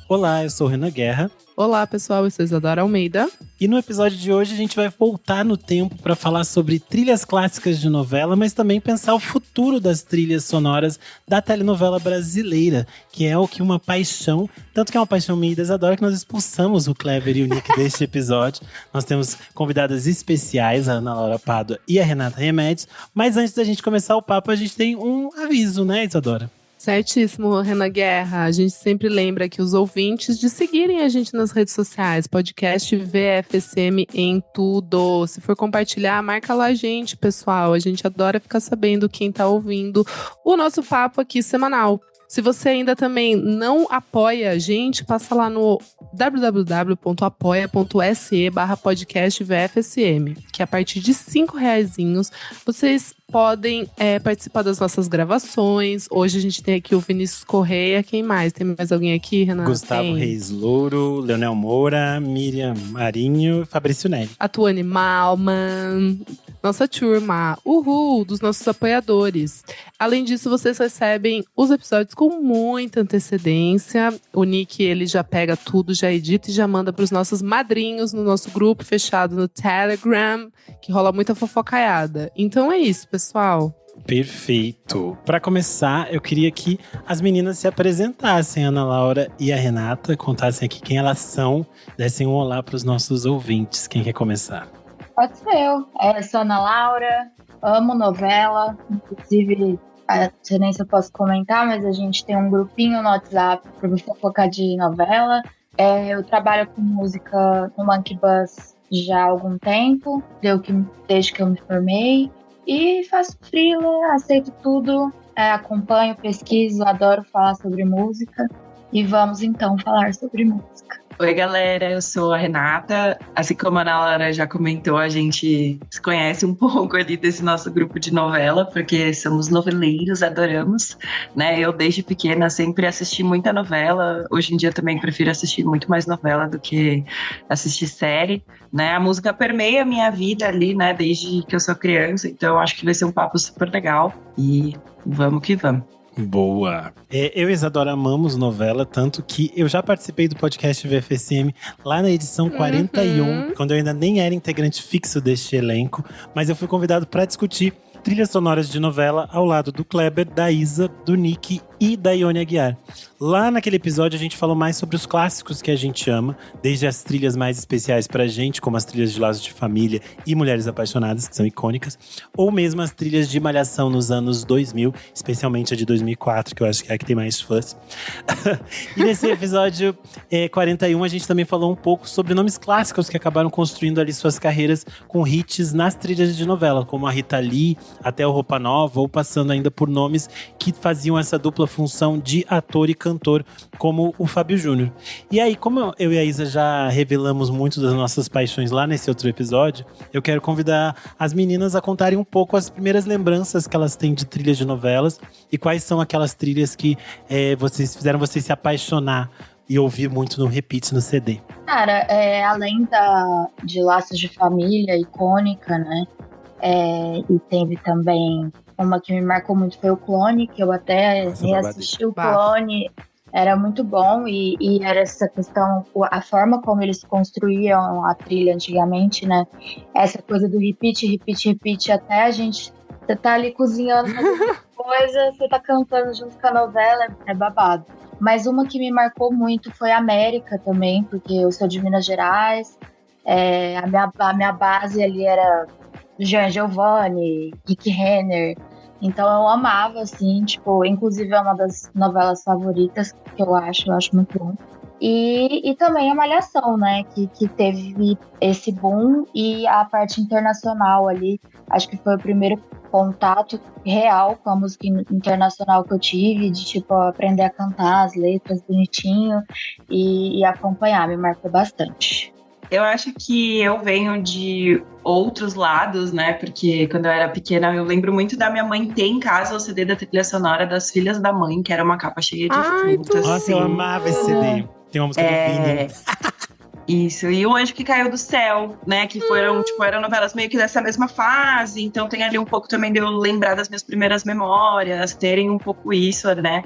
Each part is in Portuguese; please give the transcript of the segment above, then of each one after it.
Olá, eu sou o Renan Guerra. Olá, pessoal, eu sou Isadora Almeida. E no episódio de hoje a gente vai voltar no tempo para falar sobre trilhas clássicas de novela, mas também pensar o futuro das trilhas sonoras da telenovela brasileira, que é o que uma paixão, tanto que é uma paixão minha e da Isadora, que nós expulsamos o Kleber e o Nick deste episódio. Nós temos convidadas especiais, a Ana Laura Pádua e a Renata Remédios, mas antes da gente começar o papo, a gente tem um aviso, né, Isadora? Certíssimo, Renan Guerra. A gente sempre lembra que os ouvintes de seguirem a gente nas redes sociais, podcast VFSM em tudo. Se for compartilhar, marca lá a gente, pessoal. A gente adora ficar sabendo quem tá ouvindo o nosso papo aqui semanal. Se você ainda também não apoia a gente, passa lá no www.apoia.se/podcast VFSM, que a partir de R$5 vocês podem participar das nossas gravações. Hoje a gente tem aqui o Vinícius Correia. Quem mais? Tem mais alguém aqui, Renan? Gustavo Reis Louro, Leonel Moura, Miriam Marinho e Fabrício Neri. A Tuane Malman, nossa turma, dos nossos apoiadores. Além disso, vocês recebem os episódios com muita antecedência. O Nick, ele já pega tudo, já edita e já manda para os nossos madrinhos no nosso grupo fechado no Telegram, que rola muita fofocaiada. Então é isso, pessoal. Perfeito. Para começar, eu queria que as meninas se apresentassem, a Ana Laura e a Renata, contassem aqui quem elas são, dessem um olá para os nossos ouvintes. Quem quer começar? Pode ser eu. Eu sou Ana Laura, amo novela, inclusive, não sei nem se eu posso comentar, mas a gente tem um grupinho no WhatsApp para você focar de novela. Eu trabalho com música no Monkey Bus já há algum tempo, desde que eu me formei. E faço freela, aceito tudo, acompanho, pesquiso, adoro falar sobre música. E vamos então falar sobre música. Oi, galera, eu sou a Renata. Assim como a Ana Laura já comentou, a gente se conhece um pouco ali desse nosso grupo de novela, porque somos noveleiros, adoramos, né? Eu, desde pequena, sempre assisti muita novela. Hoje em dia também prefiro assistir muito mais novela do que assistir série, né? A música permeia a minha vida ali, né? Desde que eu sou criança, então acho que vai ser um papo super legal. E vamos que vamos. Boa! Eu e Isadora amamos novela, tanto que eu já participei do podcast VFSM lá na edição 41, quando eu ainda nem era integrante fixo deste elenco, mas eu fui convidado para discutir trilhas sonoras de novela ao lado do Kleber, da Isa, do Nick e da Ione Aguiar. Lá naquele episódio a gente falou mais sobre os clássicos que a gente ama, desde as trilhas mais especiais pra gente, como as trilhas de Laços de Família e Mulheres Apaixonadas, que são icônicas, ou mesmo as trilhas de Malhação nos anos 2000, especialmente a de 2004, que eu acho que é a que tem mais fãs. E nesse episódio 41 a gente também falou um pouco sobre nomes clássicos que acabaram construindo ali suas carreiras com hits nas trilhas de novela, como a Rita Lee, até o Roupa Nova, ou passando ainda por nomes que faziam essa dupla função de ator e cantor, como o Fábio Júnior. E aí, como eu e a Isa já revelamos muito das nossas paixões lá nesse outro episódio, eu quero convidar as meninas a contarem um pouco as primeiras lembranças que elas têm de trilhas de novelas e quais são aquelas trilhas que fizeram vocês se apaixonar e ouvir muito no repeat no CD. Cara, além de Laços de Família, icônica, né? E teve também uma que me marcou muito, foi o Clone, que eu até reassisti o Clone, era muito bom, e era essa questão, a forma como eles construíam a trilha antigamente, né? Essa coisa do repeat, repeat, repeat, até a gente, você tá ali cozinhando, fazendo coisa, você tá cantando junto com a novela, é babado. Mas uma que me marcou muito foi a América também, porque eu sou de Minas Gerais, a minha base ali era Jean Giovanni, Rick Renner, então eu amava, assim, tipo, inclusive é uma das novelas favoritas que eu acho muito bom. E também a Malhação, né, que teve esse boom, e a parte internacional ali, acho que foi o primeiro contato real com a música internacional que eu tive, de tipo, aprender a cantar as letras bonitinho e acompanhar, me marcou bastante. Eu acho que eu venho de outros lados, né? Porque quando eu era pequena, eu lembro muito da minha mãe ter em casa o CD da trilha sonora das Filhas da Mãe, que era uma capa cheia de frutas. Nossa, eu amava esse CD. Tem uma música do Vini. Isso, e O Anjo que Caiu do Céu, né? Que foram, tipo, eram novelas meio que dessa mesma fase. Então tem ali um pouco também de eu lembrar das minhas primeiras memórias, terem um pouco isso, né?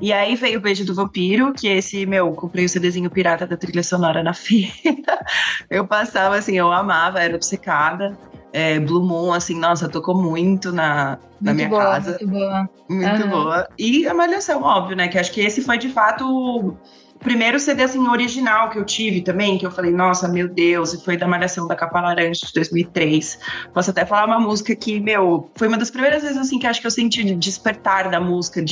E aí veio O Beijo do Vampiro, que esse, comprei o CDzinho pirata da trilha sonora na feira. Eu passava, assim, eu amava, era obcecada. Blue Moon, assim, nossa, tocou muito na minha casa. Muito boa. Muito boa. E a Malhação, óbvio, né? Que acho que esse foi, de fato, o primeiro CD, assim, original que eu tive também, que eu falei, nossa, meu Deus, e foi da Malhação da Capa Laranja de 2003. Posso até falar uma música que, foi uma das primeiras vezes, assim, que acho que eu senti despertar da música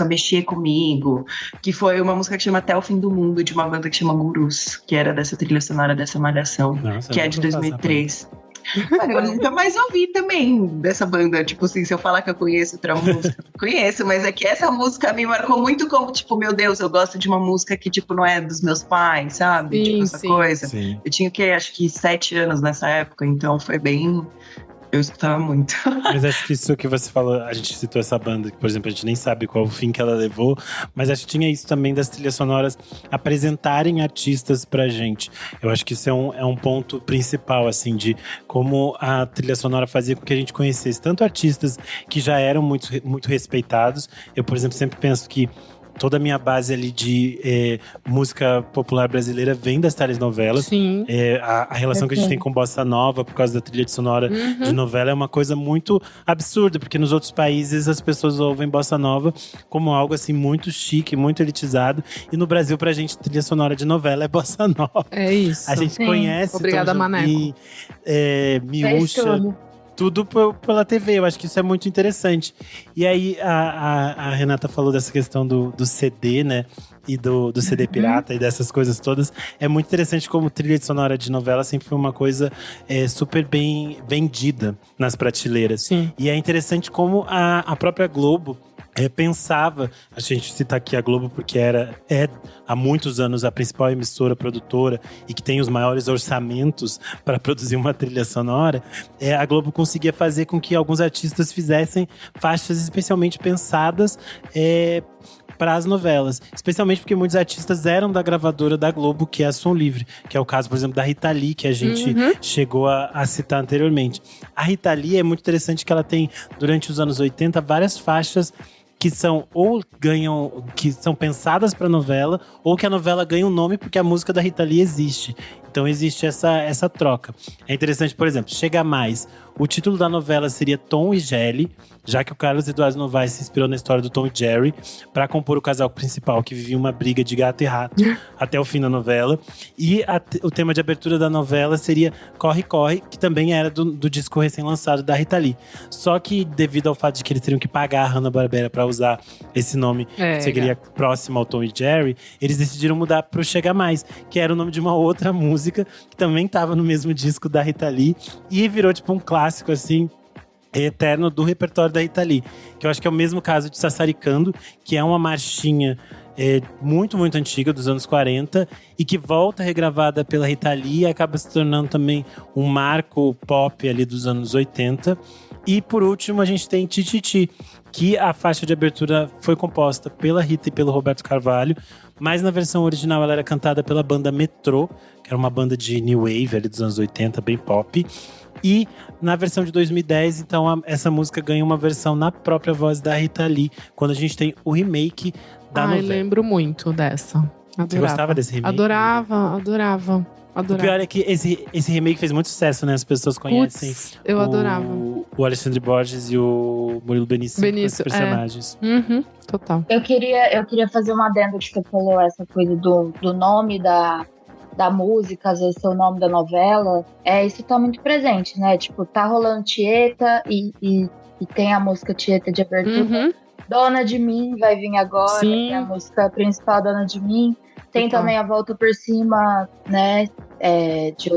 mexer comigo, que foi uma música que chama Até o Fim do Mundo, de uma banda que chama Gurus, que era dessa trilha sonora dessa Malhação, Nossa, que é de 2003. Eu nunca mais ouvi também dessa banda. Tipo assim, se eu falar que eu conheço outra música, conheço, mas é que essa música me marcou muito como, tipo, meu Deus, eu gosto de uma música que, tipo, não é dos meus pais, sabe? Sim, tipo, essa coisa. Sim. Eu tinha acho que 7 anos nessa época, então foi bem. Eu escutava muito. Mas acho que isso que você falou, a gente citou essa banda, que, por exemplo, a gente nem sabe qual o fim que ela levou, mas acho que tinha isso também das trilhas sonoras apresentarem artistas pra gente. Eu acho que isso é um ponto principal, assim, de como a trilha sonora fazia com que a gente conhecesse tanto artistas que já eram muito, muito respeitados. Eu, por exemplo, sempre penso que toda a minha base ali de música popular brasileira vem das telenovelas. Sim. A relação que a gente tem com bossa nova, por causa da trilha sonora de novela, é uma coisa muito absurda, porque nos outros países as pessoas ouvem bossa nova como algo assim muito chique, muito elitizado. E no Brasil, pra gente, trilha sonora de novela é bossa nova. É isso. A gente conhece Obrigada, Tom Maneco. Jobim, Miúcha, tudo pela TV. Eu acho que isso é muito interessante. E aí, a Renata falou dessa questão do CD, né? E do CD pirata e dessas coisas todas. É muito interessante como trilha sonora de novela sempre foi uma coisa super bem vendida nas prateleiras. Sim. E é interessante como a própria Globo pensava, a gente cita aqui a Globo porque é há muitos anos a principal emissora produtora e que tem os maiores orçamentos para produzir uma trilha sonora. A Globo conseguia fazer com que alguns artistas fizessem faixas especialmente pensadas para as novelas, especialmente porque muitos artistas eram da gravadora da Globo, que é a Som Livre, que é o caso, por exemplo, da Rita Lee, que a gente chegou a citar anteriormente. A Rita Lee é muito interessante que ela tem, durante os anos 80, várias faixas que são que são pensadas para novela, ou que a novela ganha um nome porque a música da Rita Lee existe. Então existe essa troca. É interessante, por exemplo, Chega Mais. O título da novela seria Tom e Jerry, já que o Carlos Eduardo Novaes se inspirou na história do Tom e Jerry para compor o casal principal, que vivia uma briga de gato e rato até o fim da novela. E o tema de abertura da novela seria Corre, Corre, que também era do disco recém-lançado da Rita Lee. Só que, devido ao fato de que eles teriam que pagar a Hanna-Barbera para usar esse nome, que seria próximo ao Tom e Jerry, eles decidiram mudar para o Chega Mais, que era o nome de uma outra música, que também estava no mesmo disco da Rita Lee, e virou tipo um clássico, assim, eterno do repertório da Rita Lee. Que eu acho que é o mesmo caso de Sassaricando, que é uma marchinha muito, muito antiga, dos anos 40, e que volta regravada pela Rita Lee e acaba se tornando também um marco pop ali dos anos 80. E por último, a gente tem Tititi, que a faixa de abertura foi composta pela Rita e pelo Roberto Carvalho, mas na versão original ela era cantada pela banda Metrô, que era uma banda de new wave ali dos anos 80, bem pop. E na versão de 2010, então, essa música ganha uma versão na própria voz da Rita Lee, quando a gente tem o remake da novela. Lembro muito dessa. Adorava. Você gostava desse remake? Adorava. O pior é que esse remake fez muito sucesso, né? As pessoas conhecem. Puts, eu adorava. O Alexandre Borges e o Murilo Benício com esses personagens. Total. Eu queria fazer uma adendo que você falou, essa coisa do nome da música, às vezes ser o nome da novela. Isso tá muito presente, né? Tipo, tá rolando Tieta e tem a música Tieta de abertura. Dona de Mim vai vir agora, Sim. que é a música principal, Dona de Mim. Tem também a Volta por Cima, né? De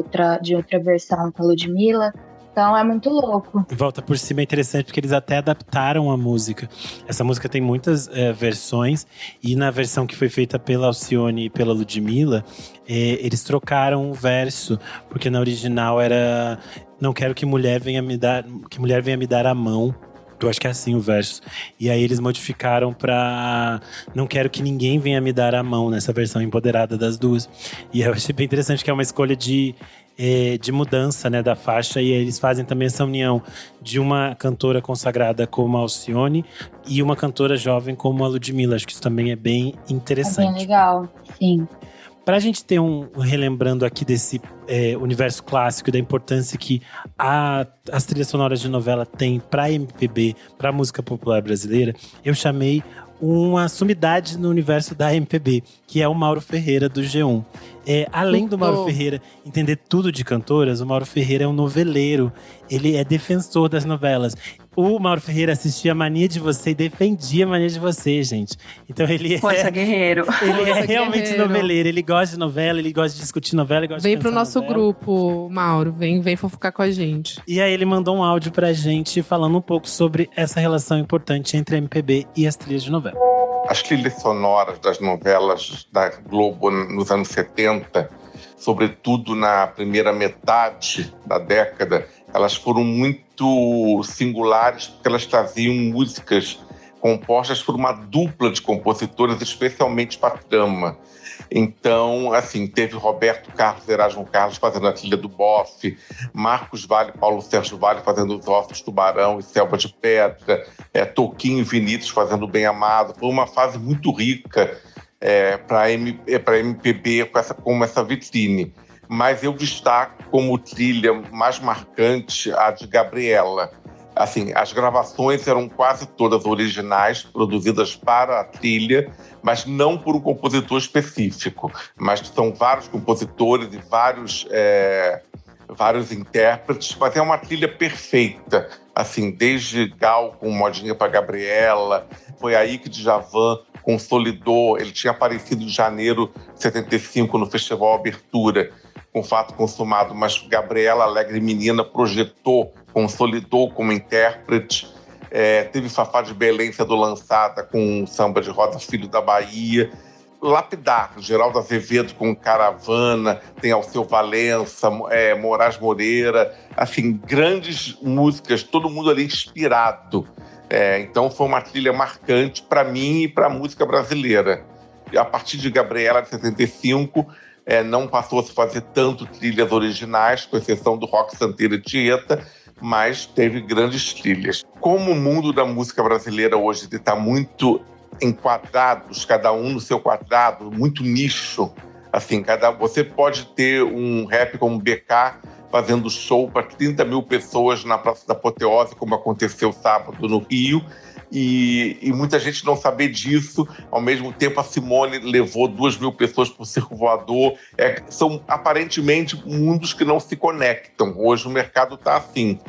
outra versão com a Ludmilla. Então é muito louco. Volta por Cima é interessante porque eles até adaptaram a música. Essa música tem muitas versões, e na versão que foi feita pela Alcione e pela Ludmilla, eles trocaram o verso, porque na original era Não quero que mulher venha me dar a mão. Eu acho que é assim o verso. E aí eles modificaram pra não quero que ninguém venha me dar a mão, nessa versão empoderada das duas. E eu achei bem interessante que é uma escolha de mudança, né, da faixa. E eles fazem também essa união de uma cantora consagrada como a Alcione e uma cantora jovem como a Ludmilla. Acho que isso também é bem interessante. É bem legal, sim. Pra gente ter relembrando aqui desse universo clássico e da importância que as trilhas sonoras de novela têm pra MPB, pra música popular brasileira, eu chamei uma sumidade no universo da MPB, que é o Mauro Ferreira, do G1. Além do Mauro Ferreira entender tudo de cantoras, o Mauro Ferreira é um noveleiro. Ele é defensor das novelas. O Mauro Ferreira assistia Mania de Você e defendia Mania de Você, gente. Então ele Força guerreiro. Ele é realmente noveleiro. Ele gosta de novela, ele gosta de discutir novela, ele gosta Vem de pro nosso novela. grupo, Mauro. Vem fofocar com a gente. E aí ele mandou um áudio pra gente falando um pouco sobre essa relação importante entre a MPB e as trilhas de novela. As trilhas sonoras das novelas da Globo nos anos 70, sobretudo na primeira metade da década, elas foram muito singulares porque elas traziam músicas compostas por uma dupla de compositores, especialmente para trama. Então, assim, teve Roberto Carlos, Erasmo Carlos fazendo a trilha do Bofe, Marcos Valle, Paulo Sérgio Valle fazendo os Ossos Tubarão e Selva de Pedra, Toquinho e Vinícius fazendo Bem Amado. Foi uma fase muito rica para MPB com essa vitrine. Mas eu destaco como trilha mais marcante a de Gabriela. Assim, as gravações eram quase todas originais, produzidas para a trilha, mas não por um compositor específico. Mas são vários compositores e vários intérpretes, mas é uma trilha perfeita. Assim, desde Gal com Modinha para Gabriela, foi aí que Djavan consolidou. Ele tinha aparecido em janeiro de 75 no Festival Abertura, com Fato Consumado, mas Gabriela, Alegre Menina, projetou, consolidou como intérprete. Teve Fafá de Belém sendo lançada com Samba de Rosa, Filho da Bahia. Lapidar, Geraldo Azevedo com Caravana, tem Alceu Valença, Moraes Moreira, assim, grandes músicas, todo mundo ali inspirado. Então foi uma trilha marcante para mim e para a música brasileira. E a partir de Gabriela, de 75, não passou a se fazer tanto trilhas originais, com exceção do Rock Santeiro e Tieta, mas teve grandes trilhas. Como o mundo da música brasileira hoje está muito enquadrados, cada um no seu quadrado, muito nicho. Assim, você pode ter um rap como BK fazendo show para 30 mil pessoas na Praça da Apoteose, como aconteceu sábado no Rio, e muita gente não saber disso. Ao mesmo tempo, a Simone levou 2 mil pessoas para o Circo Voador. São aparentemente mundos que não se conectam. Hoje o mercado está assim.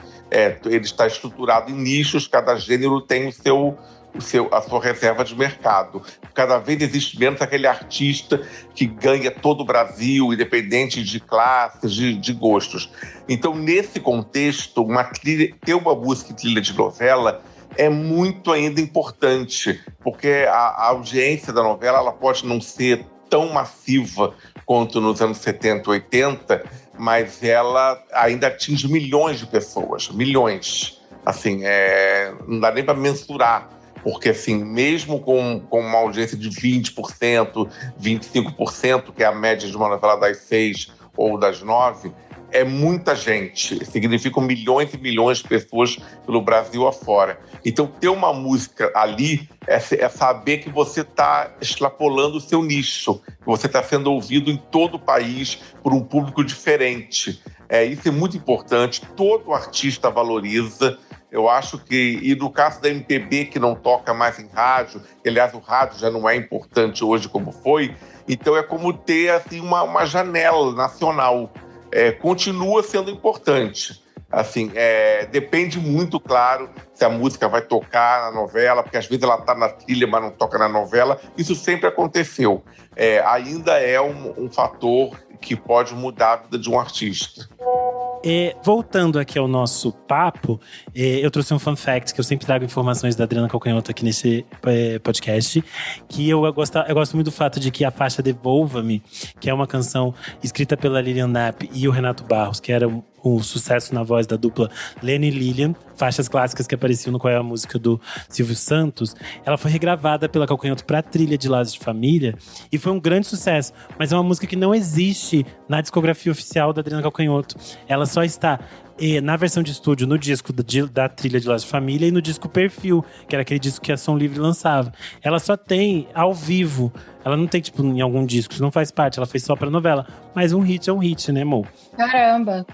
Ele está estruturado em nichos, cada gênero tem a sua reserva de mercado. Cada vez existe menos aquele artista que ganha todo o Brasil, independente de classes, de gostos. Então, nesse contexto, ter uma música e trilha de novela é muito ainda importante, porque a audiência da novela ela pode não ser tão massiva quanto nos anos 70, 80, mas ela ainda atinge milhões de pessoas, milhões. Assim, não dá nem para mensurar, porque assim, mesmo com uma audiência de 20%, 25%, que é a média de uma novela das 6 ou das 9, é muita gente, significam milhões e milhões de pessoas pelo Brasil afora. Então, ter uma música ali é saber que você está extrapolando o seu nicho, que você está sendo ouvido em todo o país por um público diferente. Isso é muito importante, todo artista valoriza. Eu acho que, e no caso da MPB, que não toca mais em rádio, aliás, o rádio já não é importante hoje como foi, então é como ter assim, uma janela nacional. Continua sendo importante. Assim, depende muito, claro, se a música vai tocar na novela, porque às vezes ela está na trilha, mas não toca na novela. Isso sempre aconteceu. Ainda é um fator que pode mudar a vida de um artista. Voltando aqui ao nosso papo, eu trouxe um fun fact, que eu sempre trago informações da Adriana Calcanhoto aqui nesse podcast, que eu gosto muito do fato de que a faixa Devolva-me, que é uma canção escrita pela Lilian Knapp e o Renato Barros, que era o sucesso na voz da dupla Lenny e Lilian, faixas clássicas que apareciam no Qual é a Música do Silvio Santos. Ela foi regravada pela Calcanhoto para a trilha de Laços de Família e foi um grande sucesso. Mas é uma música que não existe na discografia oficial da Adriana Calcanhoto. Ela só está na versão de estúdio, no disco da trilha de Laços de Família e no disco Perfil, que era aquele disco que a Som Livre lançava. Ela só tem ao vivo. Ela não tem, tipo, em algum disco, isso não faz parte. Ela fez só pra novela. Mas um hit é um hit, né, Mo? Caramba,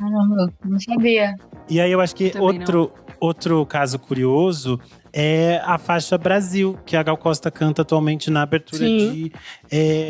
não sabia. E aí eu acho que outro caso curioso é a faixa Brasil, que a Gal Costa canta atualmente na abertura de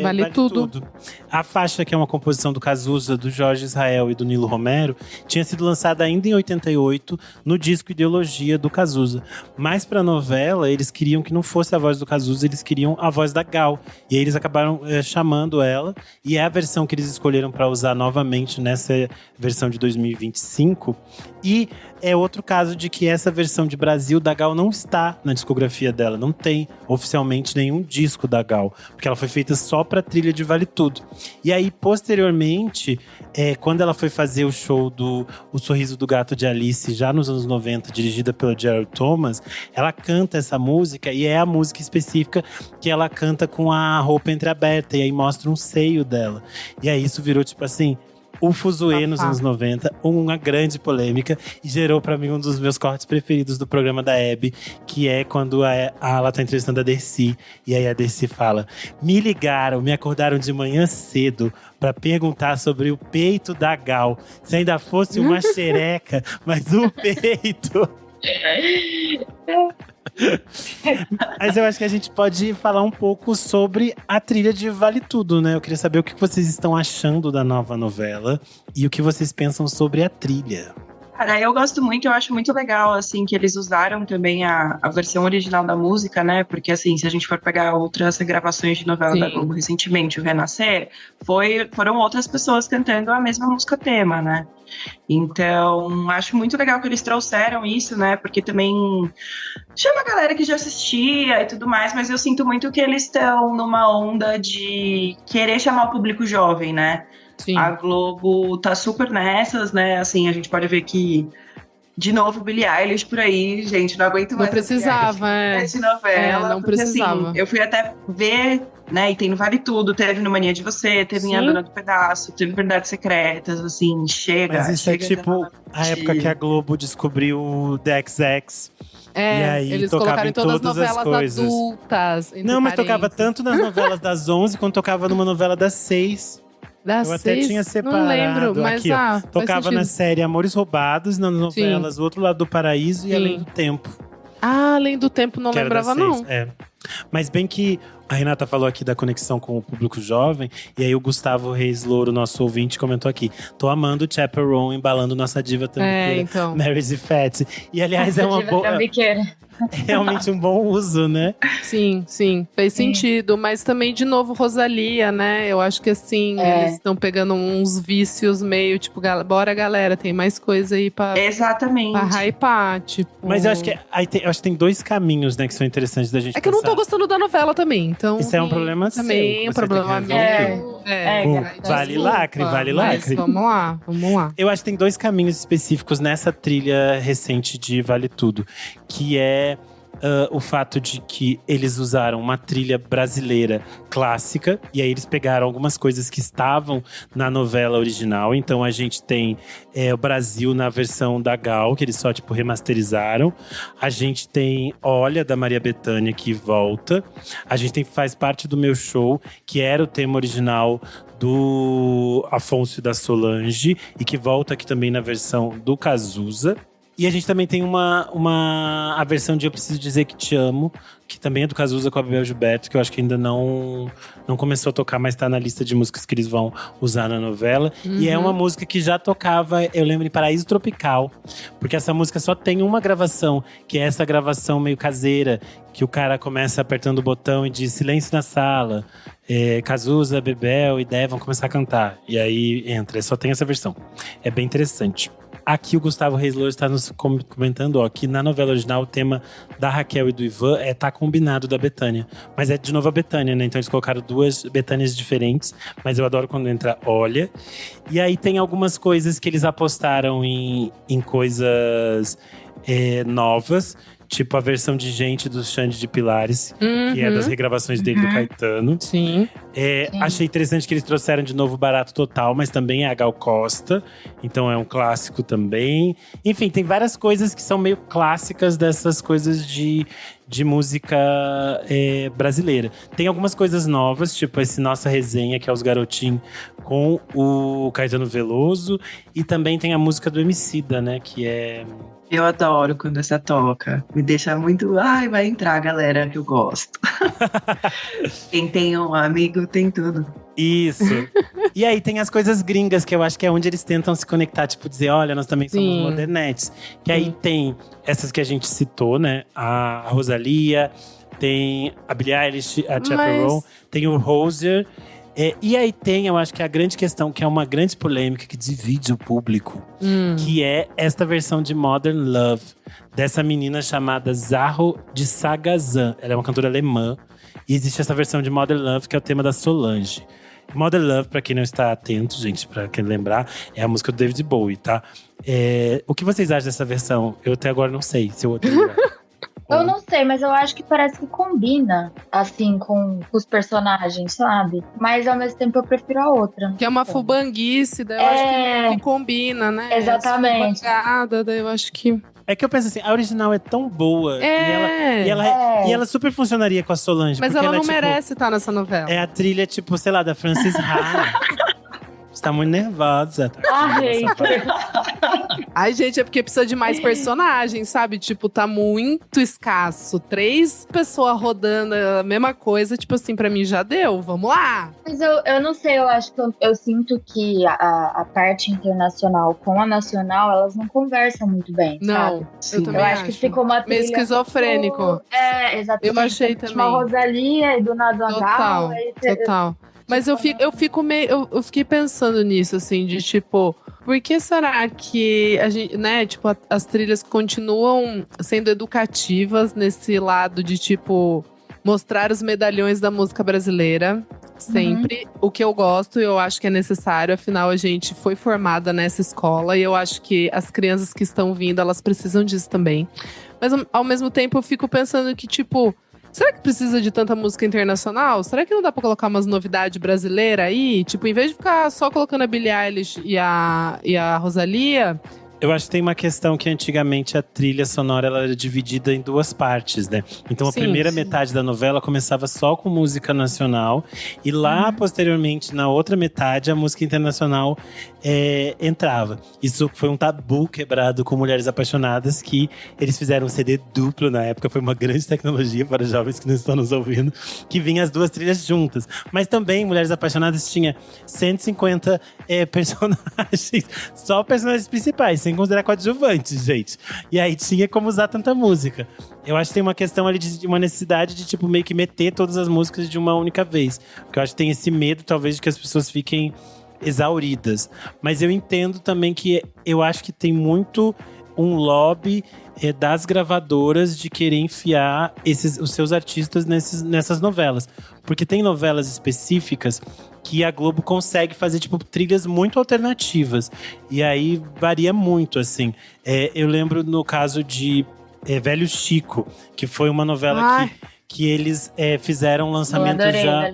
Vale Tudo. A faixa, que é uma composição do Cazuza, do Jorge Israel e do Nilo Romero, tinha sido lançada ainda em 88 no disco Ideologia do Cazuza. Mas pra novela, eles queriam que não fosse a voz do Cazuza, eles queriam a voz da Gal. E aí eles acabaram chamando ela, e é a versão que eles escolheram para usar novamente nessa versão de 2025. E é outro caso de que essa versão de Brasil da Gal não está na discografia dela. Não tem oficialmente nenhum disco da Gal, porque ela foi feita só pra trilha de Vale Tudo. E aí, posteriormente, quando ela foi fazer o show do O Sorriso do Gato de Alice, já nos anos 90, dirigida pelo Gerald Thomas, ela canta essa música, e é a música específica que ela canta com a roupa entreaberta, e aí mostra um seio dela. E aí isso virou, tipo assim, o fuzuê nos anos 90, uma grande polêmica, e gerou pra mim um dos meus cortes preferidos do programa da Hebe, que é quando ela tá entrevistando a Dercy, e aí a Dercy fala: me acordaram de manhã cedo pra perguntar sobre o peito da Gal, se ainda fosse uma xereca, mas o peito… Mas eu acho que a gente pode falar um pouco sobre a trilha de Vale Tudo, né? Eu queria saber o que vocês estão achando da nova novela e o que vocês pensam sobre a trilha. Cara, eu gosto muito, eu acho muito legal, assim, que eles usaram também a versão original da música, né? Porque, assim, se a gente for pegar outras gravações de novela da Globo recentemente, o Renascer, foram outras pessoas cantando a mesma música tema, né? Então, acho muito legal que eles trouxeram isso, né? Porque também chama a galera que já assistia e tudo mais, mas eu sinto muito que eles estão numa onda de querer chamar o público jovem, né? Sim. A Globo tá super nessas, né? Assim, a gente pode ver que, de novo, Billie Eilish por aí, gente, não aguento mais. Não precisava, de novela. não porque, precisava. Assim, eu fui até ver, né? E tem no Vale Tudo, teve no Mania de Você, teve em A Dona do Pedaço, teve Verdades Secretas, assim, chega. Mas isso chega é tipo a época que a Globo descobriu o The XX. E aí eles tocava colocaram em todas as todas as novelas coisas. adultas. Não, mas tocava tanto nas novelas das 11 quanto tocava numa novela das 6. Eu até tinha separado. Não lembro, mas aqui, ó. Tocava na série Amores Roubados, nas novelas O Outro Lado do Paraíso e Além do Tempo. Ah, Além do Tempo não lembrava, não. Mas bem que a Renata falou aqui da conexão com o público jovem, e aí o Gustavo Reis Louro, nosso ouvinte, comentou aqui: tô amando o Chaperone embalando nossa diva tambiqueira, então. Mary Z. Fat. E aliás, é uma boa… realmente um bom uso, né? Sim, fez sentido. Mas também, de novo, Rosalía, né? Eu acho que assim, eles estão pegando uns vícios meio tipo, bora galera, tem mais coisa aí pra… Exatamente. Pra hypar, tipo… Mas eu acho que tem dois caminhos, né, que são interessantes da gente que eu não tô gostando da novela também, então… Isso é um problema seu. Também é um problema meu. Vale lacre. Vamos lá. Eu acho que tem dois caminhos específicos nessa trilha recente de Vale Tudo. Que é o fato de que eles usaram uma trilha brasileira clássica. E aí eles pegaram algumas coisas que estavam na novela original. Então a gente tem o Brasil na versão da Gal, que eles só tipo remasterizaram. A gente tem Olha, da Maria Bethânia, que volta. A gente tem Faz Parte do Meu Show, que era o tema original do Afonso e da Solange. E que volta aqui também na versão do Cazuza. E a gente também tem a versão de Eu Preciso Dizer Que Te Amo, que também é do Cazuza com a Bebel Gilberto, que eu acho que ainda não começou a tocar, mas tá na lista de músicas que eles vão usar na novela. E é uma música que já tocava, eu lembro, em Paraíso Tropical. Porque essa música só tem uma gravação, que é essa gravação meio caseira, que o cara começa apertando o botão e diz silêncio na sala. Cazuza, Bebel e Dé vão começar a cantar. E aí entra, só tem essa versão. É bem interessante. Aqui o Gustavo Reis Louro está nos comentando, ó, que na novela original o tema da Raquel e do Ivan é Tá Combinado, da Bethânia. Mas é de novo a Bethânia, né? Então eles colocaram duas Bethânias diferentes. Mas eu adoro quando entra Olha. E aí tem algumas coisas que eles apostaram em coisas novas. Tipo a versão de Gente do Xande de Pilares, que é das regravações dele do Caetano. Sim. Achei interessante que eles trouxeram de novo Barato Total, mas também é a Gal Costa. Então é um clássico também. Enfim, tem várias coisas que são meio clássicas dessas coisas de música brasileira. Tem algumas coisas novas, tipo esse Nossa Resenha, que é os Garotinhos, com o Caetano Veloso. E também tem a música do Emicida, né, que é… Eu adoro quando essa toca. Me deixa muito… Ai, vai entrar, galera, que eu gosto. Quem tem um amigo tem tudo. Isso. E aí tem as coisas gringas, que eu acho que é onde eles tentam se conectar. Tipo, dizer, olha, nós também somos modernetes. Que aí tem essas que a gente citou, né? A Rosalía, tem a Billie Eilish, a Chaperone, tem o Hozier. E aí tem, eu acho que a grande questão, que é uma grande polêmica que divide o público, que é esta versão de Modern Love, dessa menina chamada Zarro de Sagazan. Ela é uma cantora alemã. E existe essa versão de Modern Love, que é o tema da Solange. Modern Love, pra quem não está atento, gente, pra quem lembrar, é a música do David Bowie, tá? O que vocês acham dessa versão? Eu até agora não sei se eu outro lugar. Eu não sei, mas eu acho que parece que combina, assim, com os personagens, sabe? Mas ao mesmo tempo eu prefiro a outra. Que é uma fubanguice, daí eu acho que meio que combina, né? Exatamente. Daí eu acho que… É que eu penso assim, a original é tão boa. E ela super funcionaria com a Solange. Mas porque ela não tipo, merece estar nessa novela. É a trilha, tipo, sei lá, da Frances Ha. Você tá muito nervosa. Ai, gente, é porque precisa de mais personagens, sabe? Tipo, tá muito escasso. 3 pessoas rodando a mesma coisa, tipo assim, pra mim já deu. Vamos lá! Mas eu não sei, eu acho que eu sinto que a parte internacional com a nacional, elas não conversam muito bem, não, sabe? Eu também eu acho que ficou uma trilha… meio esquizofrênico. Exatamente. Eu achei também. Uma Rosalía e do nada Total. Mas eu fiquei pensando nisso, assim, de tipo, por que será que a gente, né, tipo, as trilhas continuam sendo educativas nesse lado de, tipo, mostrar os medalhões da música brasileira sempre. O que eu gosto, eu acho que é necessário, afinal a gente foi formada nessa escola e eu acho que as crianças que estão vindo, elas precisam disso também. Mas ao mesmo tempo eu fico pensando que, tipo, será que precisa de tanta música internacional? Será que não dá pra colocar umas novidades brasileiras aí? Tipo, em vez de ficar só colocando a Billie Eilish e a Rosalía… Eu acho que tem uma questão que antigamente a trilha sonora ela era dividida em 2 partes, né? Então a primeira metade da novela começava só com música nacional. E lá, posteriormente, na outra metade, a música internacional entrava. Isso foi um tabu quebrado com Mulheres Apaixonadas, que eles fizeram um CD duplo na época. Foi uma grande tecnologia para os jovens que não estão nos ouvindo, que vinha as 2 trilhas juntas. Mas também, Mulheres Apaixonadas tinha 150 personagens, só personagens principais, sem considerar coadjuvantes, gente. E aí tinha como usar tanta música. Eu acho que tem uma questão ali de uma necessidade de, tipo, meio que meter todas as músicas de uma única vez. Porque eu acho que tem esse medo, talvez, de que as pessoas fiquem exauridas. Mas eu entendo também que eu acho que tem muito um lobby das gravadoras de querer enfiar os seus artistas nessas novelas. Porque tem novelas específicas que a Globo consegue fazer, tipo, trilhas muito alternativas. E aí varia muito, assim. Eu lembro no caso de Velho Chico, que foi uma novela que eles fizeram lançamentos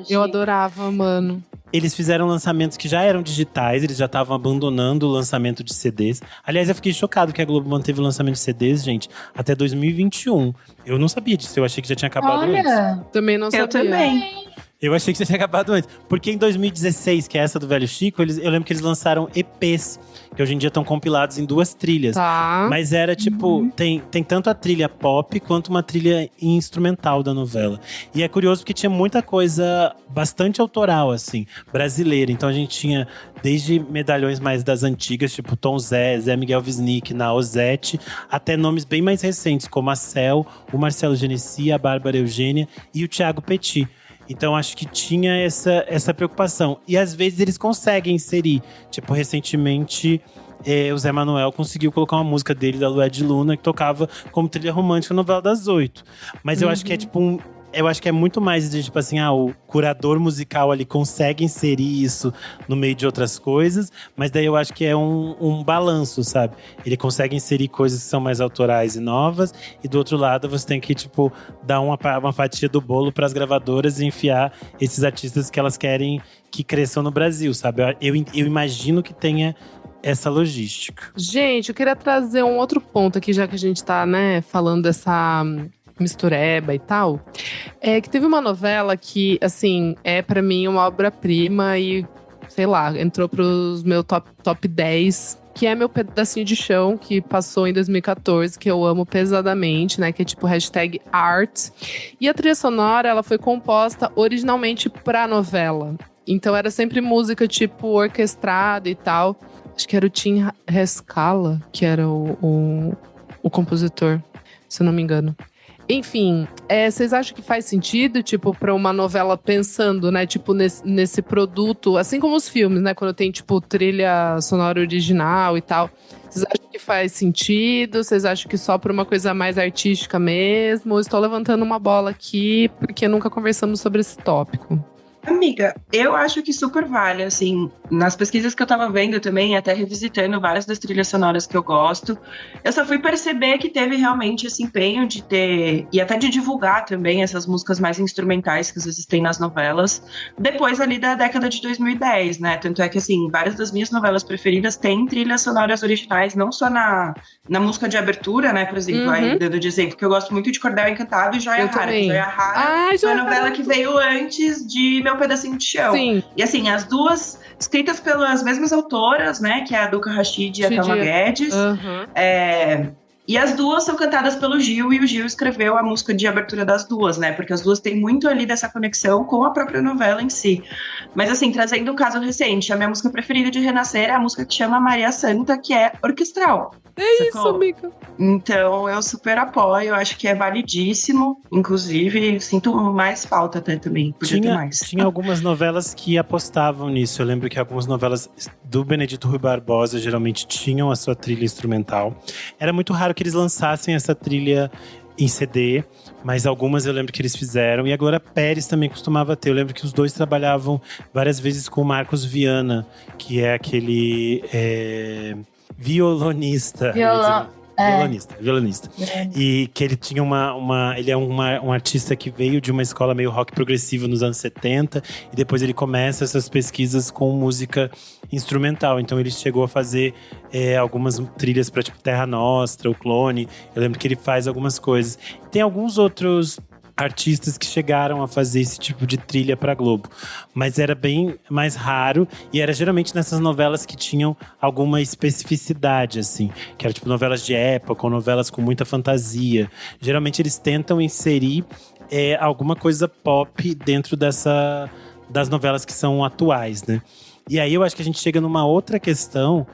Eu adorava, mano. Eles fizeram lançamentos que já eram digitais, eles já estavam abandonando o lançamento de CDs. Aliás, eu fiquei chocado que a Globo manteve o lançamento de CDs, gente, até 2021. Eu não sabia disso, eu achei que já tinha acabado antes. Também não sabia. Eu também. Eu achei que já tinha acabado antes. Porque em 2016, que é essa do Velho Chico, eu lembro que eles lançaram EPs, que hoje em dia estão compilados em 2 trilhas. Tá. Mas era tipo, tem tanto a trilha pop quanto uma trilha instrumental da novela. E é curioso porque tinha muita coisa bastante autoral, assim, brasileira. Então a gente tinha desde medalhões mais das antigas, tipo Tom Zé, Zé Miguel Wisnik, Naozete, até nomes bem mais recentes, como a Cel, o Marcelo Genesi, a Bárbara Eugênia e o Thiago Petit. Então, acho que tinha essa preocupação. E, às vezes, eles conseguem inserir. Tipo, recentemente, o Zé Manuel conseguiu colocar uma música dele, da Lué de Luna, que tocava como trilha romântica na novela das 8. Mas eu acho que é tipo eu acho que é muito mais de, tipo assim, o curador musical ali consegue inserir isso no meio de outras coisas, mas daí eu acho que é um balanço, sabe? Ele consegue inserir coisas que são mais autorais e novas, e do outro lado você tem que, tipo, dar uma fatia do bolo para as gravadoras e enfiar esses artistas que elas querem que cresçam no Brasil, sabe? Eu imagino que tenha essa logística. Gente, eu queria trazer um outro ponto aqui, já que a gente tá, né, falando dessa mistureba e tal. É que teve uma novela que, assim, é pra mim uma obra-prima e, sei lá, entrou pros meu top 10, que é Meu Pedacinho de Chão, que passou em 2014, que eu amo pesadamente, né? Que é tipo #art. E a trilha sonora, ela foi composta originalmente pra novela. Então era sempre música, tipo, orquestrada e tal. Acho que era o Tim Rescala, que era o compositor, se eu não me engano. Enfim, vocês acham que faz sentido, tipo, pra uma novela pensando, né, tipo, nesse produto, assim como os filmes, né, quando tem, tipo, trilha sonora original e tal. Vocês acham que faz sentido? Vocês acham que só pra uma coisa mais artística mesmo? Estou levantando uma bola aqui, porque nunca conversamos sobre esse tópico. Amiga, eu acho que super vale, assim, nas pesquisas que eu tava vendo também, até revisitando várias das trilhas sonoras que eu gosto, eu só fui perceber que teve realmente esse empenho de ter, e até de divulgar também essas músicas mais instrumentais que às vezes tem nas novelas, depois ali da década de 2010, né, tanto é que, assim, várias das minhas novelas preferidas têm trilhas sonoras originais, não só na música de abertura, né, por exemplo, aí dando de exemplo, que eu gosto muito de Cordel Encantado e Joia Rara, que Joia Rara foi a novela que veio antes de Meu Pedacinho de Chão. Sim. E assim, as duas escritas pelas mesmas autoras, né? Que é a Duca Rachid e a Thelma Guedes. E as duas são cantadas pelo Gil, e o Gil escreveu a música de abertura das duas, né? Porque as duas têm muito ali dessa conexão com a própria novela em si. Mas assim, trazendo um caso recente, a minha música preferida de Renascer é a música que chama Maria Santa, que é orquestral. É isso, amiga. Então eu super apoio, acho que é validíssimo. Inclusive, sinto mais falta até também, podia ter mais. Tinha algumas novelas que apostavam nisso. Eu lembro que algumas novelas do Benedito Rui Barbosa geralmente tinham a sua trilha instrumental. Era muito raro que eles lançassem essa trilha em CD, mas algumas eu lembro que eles fizeram. E a Glória Pérez também costumava ter. Eu lembro que os dois trabalhavam várias vezes com o Marcos Viana, que é aquele violonista. Violonista. E que ele tinha ele é um artista que veio de uma escola meio rock progressivo nos anos 70, e depois ele começa essas pesquisas com música instrumental. Então ele chegou a fazer algumas trilhas para tipo Terra Nostra, o Clone. Eu lembro que ele faz algumas coisas. Tem alguns outros artistas que chegaram a fazer esse tipo de trilha pra Globo. Mas era bem mais raro, e era geralmente nessas novelas que tinham alguma especificidade, assim. Que era tipo novelas de época, ou novelas com muita fantasia. Geralmente eles tentam inserir alguma coisa pop dentro das novelas que são atuais, né? E aí eu acho que a gente chega numa outra questão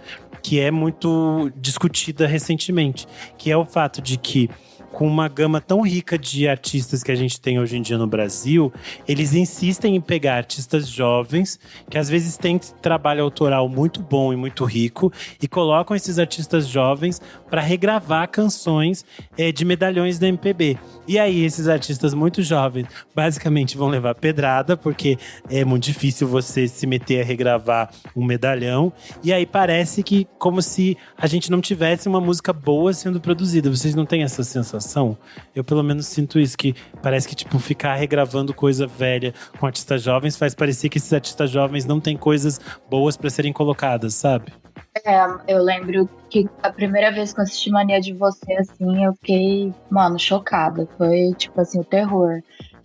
que é muito discutida recentemente, que é o fato de que, com uma gama tão rica de artistas que a gente tem hoje em dia no Brasil, eles insistem em pegar artistas jovens, que às vezes têm trabalho autoral muito bom e muito rico, e colocam esses artistas jovens para regravar canções de medalhões da MPB. E aí, esses artistas muito jovens basicamente vão levar pedrada, porque é muito difícil você se meter a regravar um medalhão. E aí parece que como se a gente não tivesse uma música boa sendo produzida. Vocês não têm essa sensação? Eu pelo menos sinto isso, que parece que tipo, ficar regravando coisa velha com artistas jovens faz parecer que esses artistas jovens não têm coisas boas pra serem colocadas, sabe? Eu lembro que a primeira vez que eu assisti Mania de Você, assim, eu fiquei, mano, chocada. Foi, tipo assim, o terror.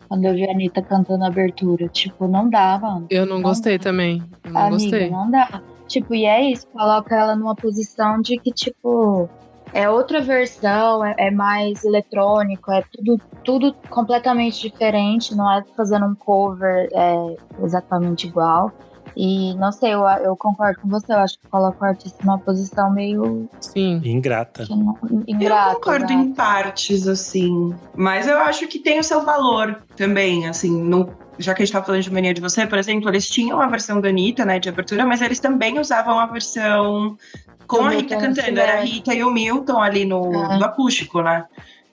Quando eu vi a Anitta cantando a abertura, tipo, não dá, mano. Eu não gostei também. Eu não gostei. Não dá. Tipo, e é isso, coloca ela numa posição de que, tipo, é outra versão, é mais eletrônico, é tudo completamente diferente, não é fazendo um cover exatamente igual. E não sei, eu concordo com você, eu acho que coloca o artista numa posição meio… Sim. Ingrata. Ingrata. Eu concordo em partes, assim. Mas eu acho que tem o seu valor também, assim, já que a gente tá falando de Mania de Você, por exemplo, eles tinham a versão da Anitta, né, de abertura, mas eles também usavam a versão com a Rita cantando. Era a Rita e o Milton ali no acústico, né?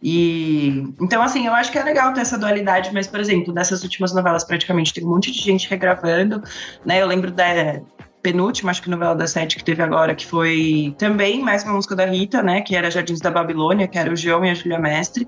E então, assim, eu acho que é legal ter essa dualidade, mas, por exemplo, dessas últimas novelas, praticamente tem um monte de gente regravando, né? Eu lembro da penúltima, acho que novela da Sete que teve agora, que foi também mais uma música da Rita, né? Que era Jardins da Babilônia, que era o João e a Júlia Mestre.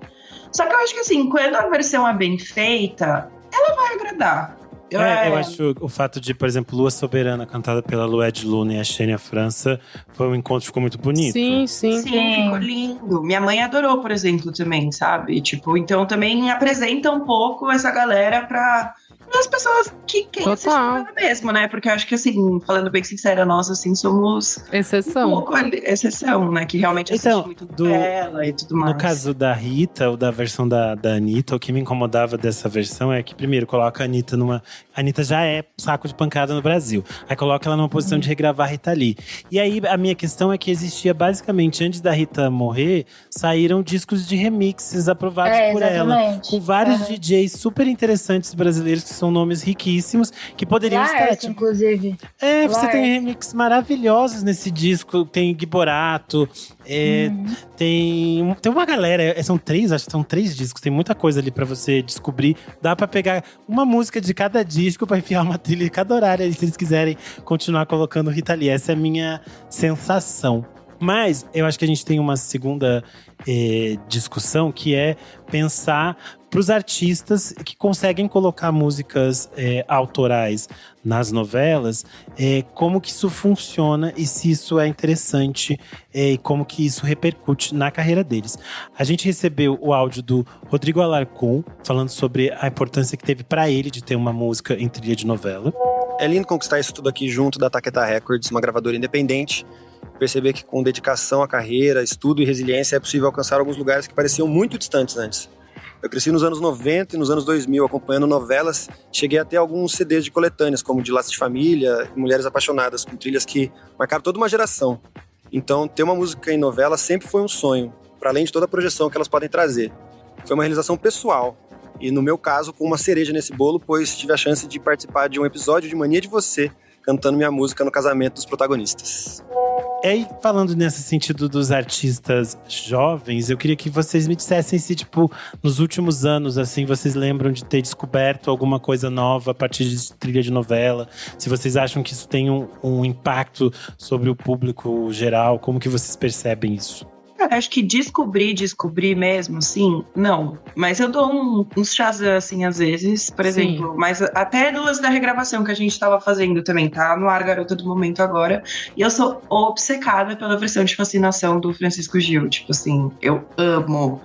Só que eu acho que, assim, quando a versão é bem feita, ela vai agradar. Eu acho o fato de, por exemplo, Lua Soberana, cantada pela Lued Luna e a Xênia França, foi um encontro que ficou muito bonito. Sim, ficou lindo. Minha mãe adorou, por exemplo, também, sabe? Tipo, então também apresenta um pouco essa galera para as pessoas que querem assistir ela mesmo, né? Porque eu acho que, assim, falando bem sincera, nós, assim, somos exceção. Um pouco exceção, né? Que realmente assiste muito dela e tudo mais. No caso da Rita, ou da versão da Anitta, o que me incomodava dessa versão é que, primeiro, coloca a Anitta numa… A Anitta já é saco de pancada no Brasil. Aí coloca ela numa posição de regravar a Rita Lee. E aí, a minha questão é que existia, basicamente, antes da Rita morrer, saíram discos de remixes aprovados por ela. Com vários DJs super interessantes brasileiros, que são nomes riquíssimos, que poderiam estar… Tipo, inclusive. Você tem remixes maravilhosos nesse disco. Tem Giborato, tem uma galera, são três discos, tem muita coisa ali pra você descobrir. Dá pra pegar uma música de cada disco pra enfiar uma trilha de cada horário aí, se eles quiserem continuar colocando Rita Lee. Essa é a minha sensação. Mas eu acho que a gente tem uma segunda discussão, que é pensar para os artistas que conseguem colocar músicas autorais nas novelas, como que isso funciona e se isso é interessante e como que isso repercute na carreira deles. A gente recebeu o áudio do Rodrigo Alarcon falando sobre a importância que teve para ele de ter uma música em trilha de novela. É lindo conquistar isso tudo aqui junto da Taketa Records, uma gravadora independente. Perceber que com dedicação à carreira, estudo e resiliência é possível alcançar alguns lugares que pareciam muito distantes antes. Eu cresci nos anos 90 e nos anos 2000 acompanhando novelas, cheguei a ter alguns CDs de coletâneas, como de Laços de Família e Mulheres Apaixonadas, com trilhas que marcaram toda uma geração. Então, ter uma música em novela sempre foi um sonho, para além de toda a projeção que elas podem trazer. Foi uma realização pessoal, e no meu caso, com uma cereja nesse bolo, pois tive a chance de participar de um episódio de Mania de Você, cantando minha música no casamento dos protagonistas. E falando nesse sentido dos artistas jovens, eu queria que vocês me dissessem se, tipo, nos últimos anos, assim, vocês lembram de ter descoberto alguma coisa nova a partir de trilha de novela? Se vocês acham que isso tem um impacto sobre o público geral, como que vocês percebem isso? Cara, acho que descobrir mesmo, sim, não. Mas eu dou uns chás, assim, às vezes, por exemplo. Mas até duas da regravação que a gente tava fazendo também, tá no ar Garota do Momento agora. E eu sou obcecada pela versão de Fascinação do Francisco Gil. Tipo assim, eu amo.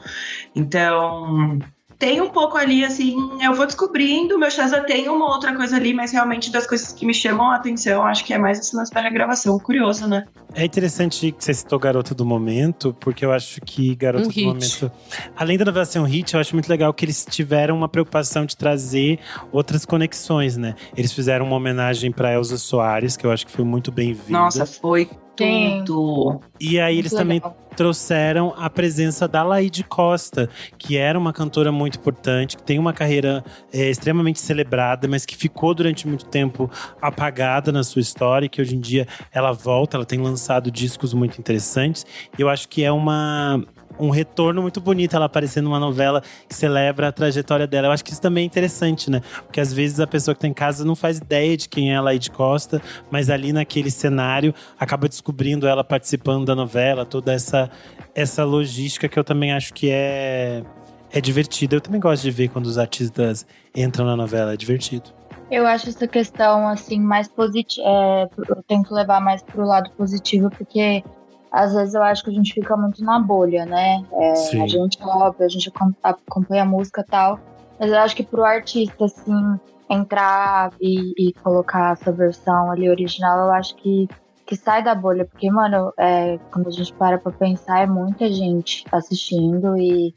Então… tem um pouco ali, assim, eu vou descobrindo, meu Shazam tem uma outra coisa ali, mas realmente das coisas que me chamam a atenção, acho que é mais esse lance da regravação, curioso, né? É interessante que você citou Garota do Momento, porque eu acho que Garota do Momento, além da novela ser um hit, eu acho muito legal que eles tiveram uma preocupação de trazer outras conexões, né? Eles fizeram uma homenagem pra Elza Soares, que eu acho que foi muito bem-vinda. Nossa, foi tudo. E aí eles também trouxeram a presença da Laíde Costa, que era uma cantora muito importante, que tem uma carreira extremamente celebrada, mas que ficou durante muito tempo apagada na sua história, e que hoje em dia ela volta, ela tem lançado discos muito interessantes. E eu acho que é um retorno muito bonito ela aparecer numa novela que celebra a trajetória dela. Eu acho que isso também é interessante, né? Porque às vezes a pessoa que tá em casa não faz ideia de quem é a Laíde Costa, mas ali naquele cenário acaba descobrindo ela participando da novela, toda essa logística que eu também acho que é divertida. Eu também gosto de ver quando os artistas entram na novela, é divertido. Eu acho essa questão, assim, mais positiva. Eu tento levar mais pro lado positivo, porque às vezes eu acho que a gente fica muito na bolha, né? A gente, óbvio, a gente acompanha a música e tal, mas eu acho que pro artista, assim, entrar e colocar essa versão ali original, eu acho que sai da bolha, porque, mano, quando a gente para pra pensar, é muita gente assistindo e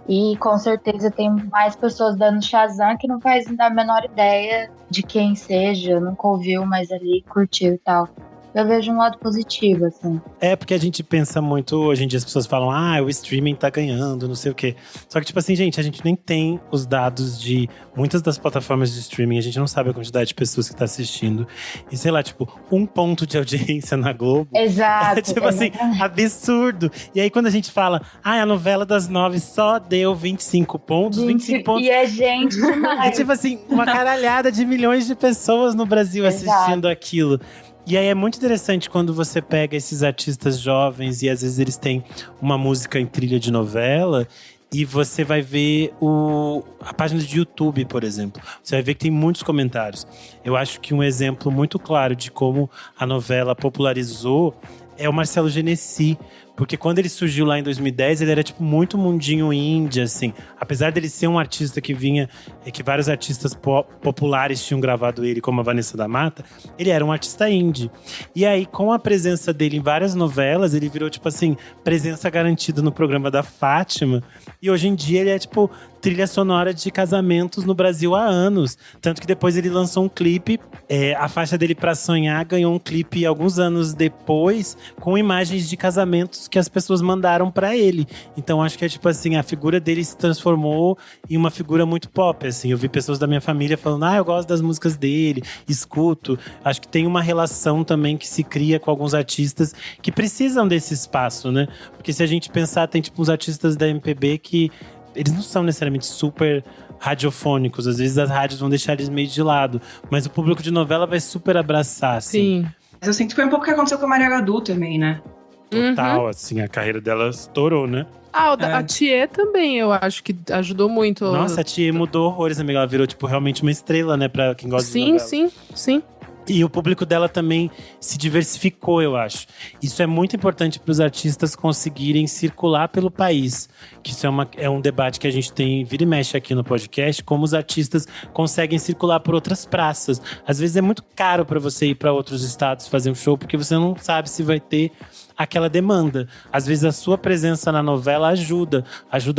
E com certeza tem mais pessoas dando Shazam que não faz a menor ideia de quem seja, nunca ouviu, mas ali curtiu e tal. Eu vejo um lado positivo, assim. É, porque a gente pensa muito, hoje em dia as pessoas falam, o streaming tá ganhando, não sei o quê. Só que, tipo assim, gente, a gente nem tem os dados de muitas das plataformas de streaming, a gente não sabe a quantidade de pessoas que tá assistindo. E sei lá, tipo, 1 ponto de audiência na Globo. Exato. É tipo assim, absurdo. E aí quando a gente fala, a novela das 9 só deu 25 pontos, 25 pontos. E é gente demais. É tipo assim, uma caralhada de milhões de pessoas no Brasil assistindo aquilo. E aí é muito interessante quando você pega esses artistas jovens e às vezes eles têm uma música em trilha de novela e você vai ver a página de YouTube, por exemplo. Você vai ver que tem muitos comentários. Eu acho que um exemplo muito claro de como a novela popularizou é o Marcelo Genesi. Porque quando ele surgiu lá em 2010, ele era tipo muito mundinho indie, assim. Apesar dele ser um artista que vinha, que vários artistas populares tinham gravado ele, como a Vanessa da Mata, ele era um artista indie. E aí, com a presença dele em várias novelas, ele virou tipo assim, presença garantida no programa da Fátima. E hoje em dia ele é tipo trilha sonora de casamentos no Brasil há anos. Tanto que depois ele lançou um clipe, a faixa dele Pra Sonhar ganhou um clipe alguns anos depois, com imagens de casamentos que as pessoas mandaram pra ele. Então acho que é tipo assim, a figura dele se transformou em uma figura muito pop, assim. Eu vi pessoas da minha família falando, eu gosto das músicas dele, escuto. Acho que tem uma relação também que se cria com alguns artistas que precisam desse espaço, né? Porque se a gente pensar, tem tipo uns artistas da MPB que eles não são necessariamente super radiofônicos. Às vezes as rádios vão deixar eles meio de lado. Mas o público de novela vai super abraçar, assim. Sim. Mas eu sinto que foi um pouco o que aconteceu com a Maria Gadu também, né? Total, assim, a carreira dela estourou, né? A Thier também, eu acho que ajudou muito. Nossa, a Thier mudou horrores, amiga. Ela virou, tipo, realmente uma estrela, né? Pra quem gosta de novela. Sim. E o público dela também se diversificou, eu acho. Isso é muito importante para os artistas conseguirem circular pelo país. Que isso é um debate que a gente tem, vira e mexe aqui no podcast, como os artistas conseguem circular por outras praças. Às vezes é muito caro para você ir para outros estados fazer um show, porque você não sabe se vai ter aquela demanda. Às vezes a sua presença na novela ajuda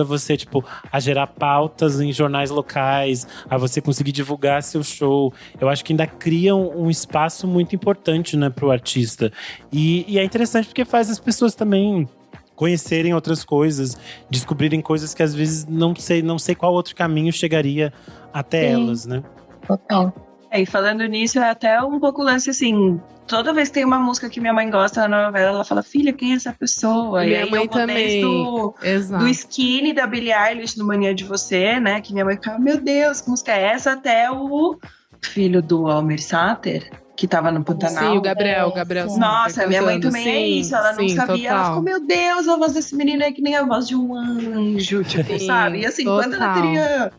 você, tipo, a gerar pautas em jornais locais, a você conseguir divulgar seu show. Eu acho que ainda cria um espaço muito importante, né, pro artista. E é interessante porque faz as pessoas também conhecerem outras coisas, descobrirem coisas que às vezes não sei qual outro caminho chegaria até elas, né? Total. E falando nisso, é até um pouco lance assim, toda vez que tem uma música que minha mãe gosta na novela, ela fala, filha, quem é essa pessoa? Minha mãe também. Do Skinny, da Billie Eilish, no Mania de Você, né? Que minha mãe ficava, meu Deus, que música é essa? Até o filho do Almir Sater, que tava no Pantanal. Sim, o Gabriel. Nossa, minha mãe também é isso. Ela não sabia. Total. Ela ficou, meu Deus, a voz desse menino é que nem a voz de um anjo, tipo, sabe? E assim, quando ela teria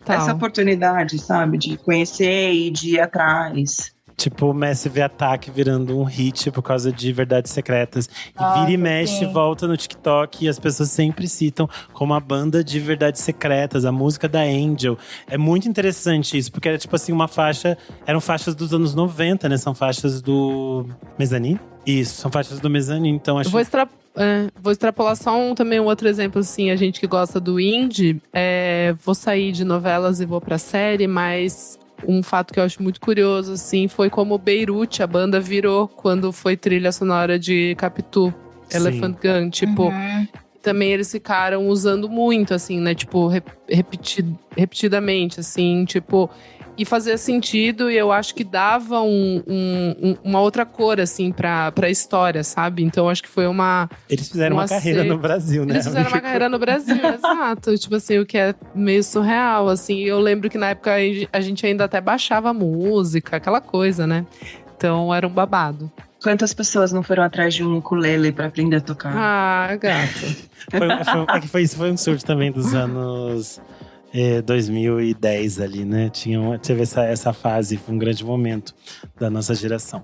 essa oportunidade, sabe? De conhecer e de ir atrás. Tipo, o Massive Attack virando um hit por causa de Verdades Secretas. E vira e mexe, volta no TikTok e as pessoas sempre citam como a banda de Verdades Secretas, a música da Angel. É muito interessante isso, porque era tipo assim, eram faixas dos anos 90, né? São faixas do Mezzanine? Isso, são faixas do Mezzanine, então acho… Vou extrapolar só também um outro exemplo, assim, a gente que gosta do indie, vou sair de novelas e vou pra série, mas… Um fato que eu acho muito curioso, assim, foi como Beirute, a banda virou quando foi trilha sonora de Capitu, Elephant Gun. Tipo, também eles ficaram usando muito, assim, né? Tipo, repetidamente, assim, tipo… E fazia sentido, e eu acho que dava uma outra cor, assim, pra história, sabe? Então, acho que foi uma… Eles fizeram uma carreira no Brasil, né? Eles fizeram uma carreira no Brasil, exato. Tipo assim, o que é meio surreal, assim. Eu lembro que na época a gente ainda até baixava música, aquela coisa, né? Então, era um babado. Quantas pessoas não foram atrás de um ukulele pra aprender a tocar? Ah, gato. Isso foi um surto também dos anos… 2010 ali, né? Teve essa fase, foi um grande momento da nossa geração.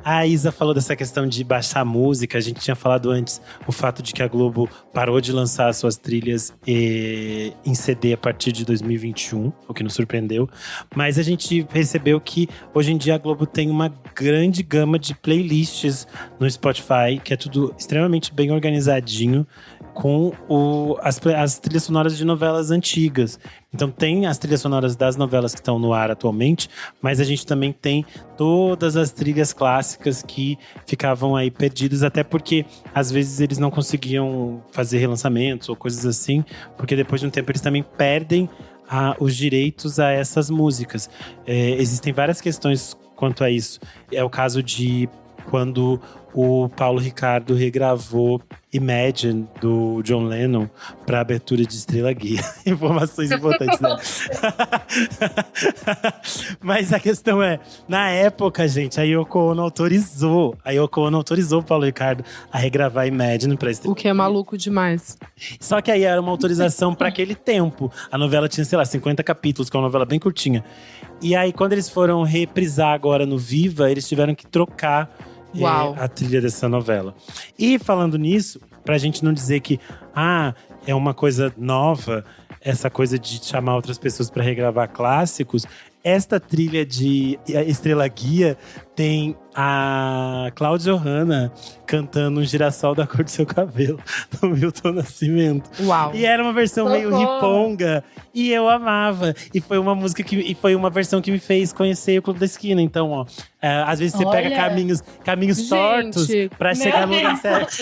A Isa falou dessa questão de baixar música. A gente tinha falado antes o fato de que a Globo parou de lançar suas trilhas em CD a partir de 2021, o que nos surpreendeu. Mas a gente percebeu que hoje em dia a Globo tem uma grande gama de playlists no Spotify, que é tudo extremamente bem organizadinho. com as trilhas sonoras de novelas antigas. Então tem as trilhas sonoras das novelas que estão no ar atualmente, mas a gente também tem todas as trilhas clássicas que ficavam aí perdidas, até porque às vezes eles não conseguiam fazer relançamentos ou coisas assim, porque depois de um tempo eles também perdem os direitos a essas músicas. Existem várias questões quanto a isso. É o caso de quando o Paulo Ricardo regravou Imagine, do John Lennon, para abertura de Estrela Guia. Informações importantes, né? Mas a questão é, na época, gente, a Yoko Ono autorizou o Paulo Ricardo a regravar Imagine para Estrela Guia. O que é maluco demais. Só que aí era uma autorização para aquele tempo. A novela tinha, sei lá, 50 capítulos, que é uma novela bem curtinha. E aí, quando eles foram reprisar agora no Viva, eles tiveram que trocar a trilha dessa novela. E falando nisso, pra gente não dizer que é uma coisa nova, essa coisa de chamar outras pessoas pra regravar clássicos, esta trilha de Estrela Guia tem a Cláudia Hanna cantando Um Girassol da Cor do Seu Cabelo, do Milton Nascimento. Uau. E era uma versão meio riponga, e eu amava. E foi uma música foi uma versão que me fez conhecer o Clube da Esquina. Então, ó, às vezes você pega caminhos tortos pra chegar no lugar certo.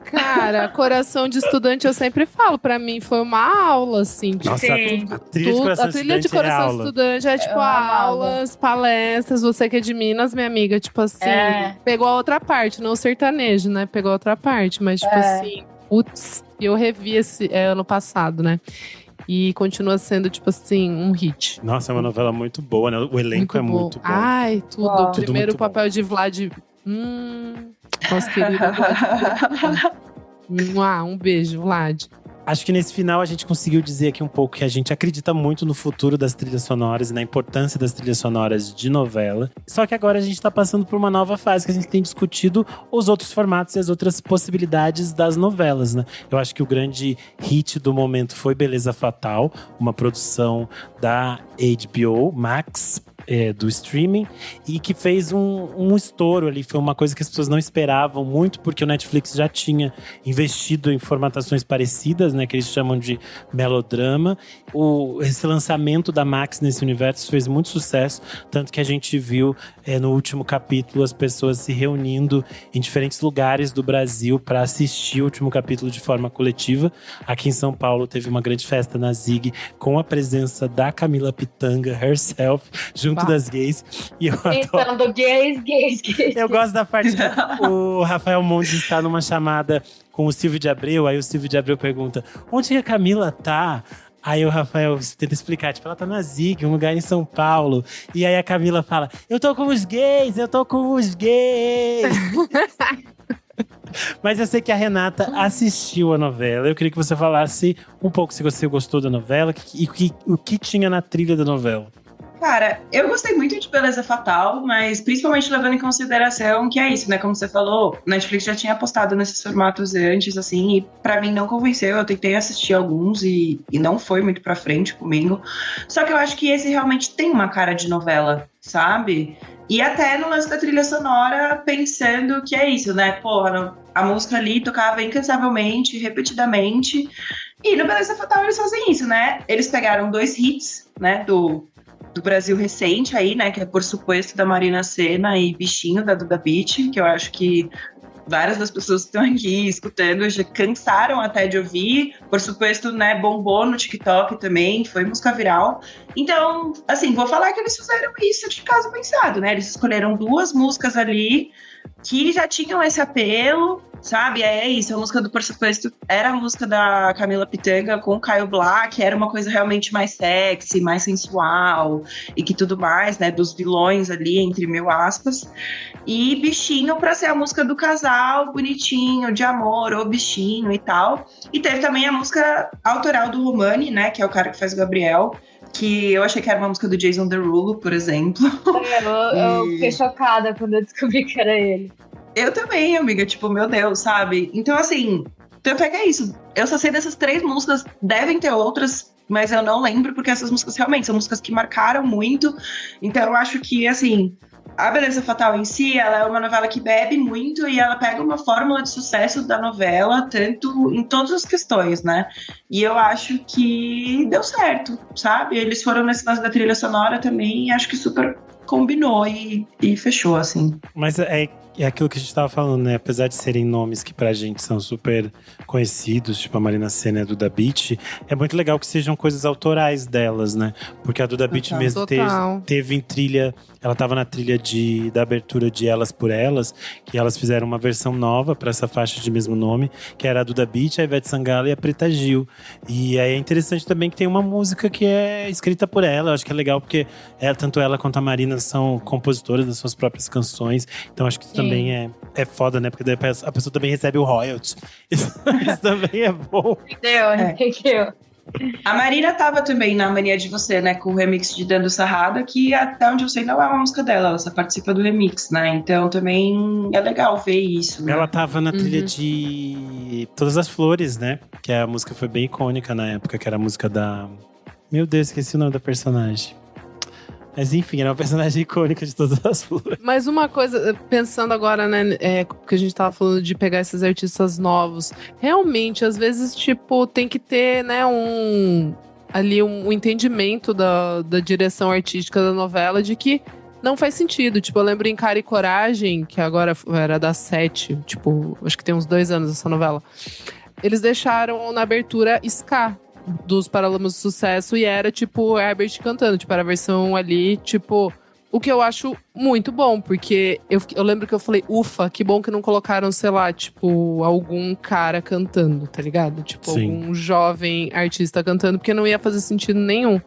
Cara, Coração de Estudante, eu sempre falo, pra mim foi uma aula, assim. Nossa, a trilha de Coração de Coração de Estudante é tipo aulas, palestras. Você que é de Minas, minha amiga, tipo assim, pegou a outra parte, não o sertanejo, né? Pegou a outra parte, mas tipo assim, putz, eu revi esse ano passado, né? E continua sendo, tipo assim, um hit. Nossa, é uma novela muito boa, né? O elenco muito bom. Ai, tudo. Uau. Primeiro Tudo papel de Vlad. Nosso querido Vlad. Um beijo, Vlad. Acho que nesse final a gente conseguiu dizer aqui um pouco que a gente acredita muito no futuro das trilhas sonoras e na importância das trilhas sonoras de novela. Só que agora a gente tá passando por uma nova fase que a gente tem discutido os outros formatos e as outras possibilidades das novelas, né? Eu acho que o grande hit do momento foi Beleza Fatal, uma produção da HBO Max, do streaming, e que fez um estouro ali. Foi uma coisa que as pessoas não esperavam muito, porque o Netflix já tinha investido em formatações parecidas, né, que eles chamam de melodrama. Esse lançamento da Max nesse universo fez muito sucesso, tanto que a gente viu no último capítulo as pessoas se reunindo em diferentes lugares do Brasil para assistir o último capítulo de forma coletiva. Aqui em São Paulo teve uma grande festa na Zig, com a presença da Camila Pitanga herself, junto das gays. E eu adoro. gays. Eu gosto da parte que o Rafael Montes está numa chamada com o Silvio de Abreu, aí o Silvio de Abreu pergunta: onde que a Camila tá? Aí o Rafael tenta explicar, tipo, ela tá na Zig, um lugar em São Paulo. E aí a Camila fala: eu tô com os gays. Mas eu sei que a Renata assistiu a novela. Eu queria que você falasse um pouco se você gostou da novela e o que tinha na trilha da novela. Cara, eu gostei muito de Beleza Fatal, mas principalmente levando em consideração que é isso, né? Como você falou, Netflix já tinha apostado nesses formatos antes, assim, e pra mim não convenceu. Eu tentei assistir alguns e não foi muito pra frente comigo. Só que eu acho que esse realmente tem uma cara de novela, sabe? E até no lance da trilha sonora, pensando que é isso, né? Porra, a música ali tocava incansavelmente, repetidamente. E no Beleza Fatal eles fazem isso, né? Eles pegaram 2 hits, né? Do Brasil recente aí, né, que é Por Suposto, da Marina Sena, e Bichinho, da Duda Beat, que eu acho que várias das pessoas que estão aqui escutando já cansaram até de ouvir. Por Suposto, né, bombou no TikTok também, foi música viral. Então, assim, vou falar que eles fizeram isso de caso pensado, né, eles escolheram 2 músicas ali que já tinham esse apelo, sabe? É isso, a música do Por Suposto era a música da Camila Pitanga com o Caio Black, era uma coisa realmente mais sexy, mais sensual e que tudo mais, né? Dos vilões ali, entre mil aspas. E Bichinho pra ser a música do casal, bonitinho, de amor, ou bichinho e tal. E teve também a música autoral do Romani, né? Que é o cara que faz o Gabriel, que eu achei que era uma música do Jason Derulo, por exemplo. Eu fiquei chocada quando eu descobri que era ele. Eu também, amiga, tipo, meu Deus, sabe? Então, assim, tanto é que é isso. Eu só sei dessas 3 músicas, devem ter outras, mas eu não lembro, porque essas músicas realmente são músicas que marcaram muito. Então, eu acho que, assim, A Beleza Fatal em si, ela é uma novela que bebe muito e ela pega uma fórmula de sucesso da novela, tanto em todas as questões, né? E eu acho que deu certo, sabe? Eles foram nesse lance da trilha sonora também e acho que super combinou e fechou, assim. Mas é aquilo que a gente tava falando, né? Apesar de serem nomes que pra gente são super conhecidos, tipo a Marina Sena e a Duda Beat, é muito legal que sejam coisas autorais delas, né? Porque a Duda Beat mesmo teve em trilha, ela tava na trilha da abertura de Elas por Elas, que elas fizeram uma versão nova pra essa faixa de mesmo nome, que era a Duda Beat, a Ivete Sangalo e a Preta Gil. E aí é interessante também que tem uma música que é escrita por ela. Eu acho que é legal porque tanto ela quanto a Marina são compositoras das suas próprias canções. Então acho que isso também é foda, né? Porque daí a pessoa também recebe o royalties. Isso também é bom. Entendeu? A Marina tava também na Mania de Você, né? Com o remix de Dando Sarrada, que até onde eu sei não é uma música dela, ela só participa do remix, né? Então também é legal ver isso, né? Ela tava na trilha de Todas as Flores, né? Que a música foi bem icônica na época, que era a música da… Meu Deus, esqueci o nome da personagem. Mas enfim, era uma personagem icônica de Todas as Flores. Mas uma coisa, pensando agora, né, que a gente tava falando de pegar esses artistas novos. Realmente, às vezes, tipo, tem que ter, né, um entendimento da direção artística da novela de que não faz sentido. Tipo, eu lembro em Cara e Coragem, que agora era da 7, tipo, acho que tem uns 2 anos essa novela. Eles deixaram na abertura ska dos Paralamas do Sucesso e era, tipo, Herbert cantando. Tipo, era a versão ali, tipo… O que eu acho muito bom, porque eu lembro que eu falei, ufa, que bom que não colocaram, sei lá, tipo, algum cara cantando, tá ligado? Tipo, algum jovem artista cantando, porque não ia fazer sentido nenhum.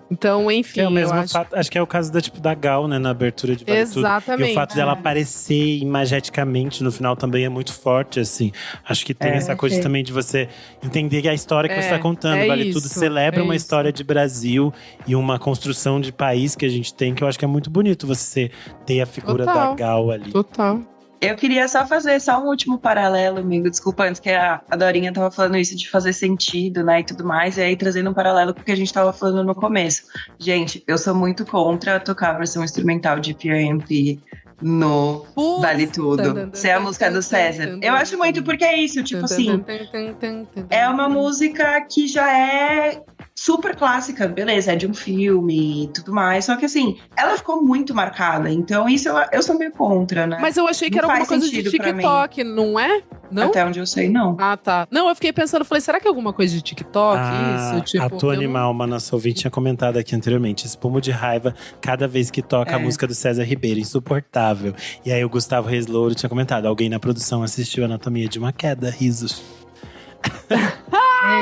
Então, enfim, é o mesmo fato, acho que é o caso da Gal, né, na abertura de Vale Exatamente. Tudo. E o fato dela aparecer imageticamente no final também é muito forte, assim. Acho que tem essa coisa também de você entender que a história que você tá contando. Vale Tudo celebra uma história de Brasil e uma construção de país que a gente tem, que eu acho que é muito bonito você ter a figura da Gal ali. Total. Eu queria fazer um último paralelo, amigo. Desculpa, antes que a Dorinha tava falando isso de fazer sentido, né, e tudo mais. E aí, trazendo um paralelo com o que a gente tava falando no começo. Gente, eu sou muito contra tocar a versão instrumental de PRMP no Vale Tudo. Ser a música do César. Eu acho muito, porque é isso, tipo assim… É uma música que já é super clássica, beleza, é de um filme e tudo mais. Só que assim, ela ficou muito marcada. Então isso eu sou meio contra, né? Mas eu achei que era alguma coisa de TikTok, não é? Não? Até onde eu sei, não. Ah, tá. Não, eu fiquei pensando, falei, será que é alguma coisa de TikTok? Isso, tipo… A tua animal, uma nossa ouvinte tinha comentado aqui anteriormente. Espumo de raiva cada vez que toca a música do César Ribeiro. Insuportável. E aí o Gustavo Reis Louro tinha comentado. Alguém na produção assistiu Anatomia de uma Queda. Risos.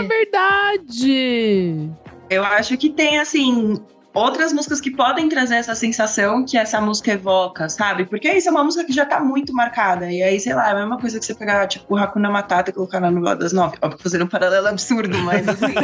Verdade! Eu acho que tem, assim… outras músicas que podem trazer essa sensação que essa música evoca, sabe? Porque isso é uma música que já tá muito marcada. E aí, sei lá, é a mesma coisa que você pegar, tipo, o Hakuna Matata e colocar na novela das 9. Óbvio, fazendo um paralelo absurdo, mas assim…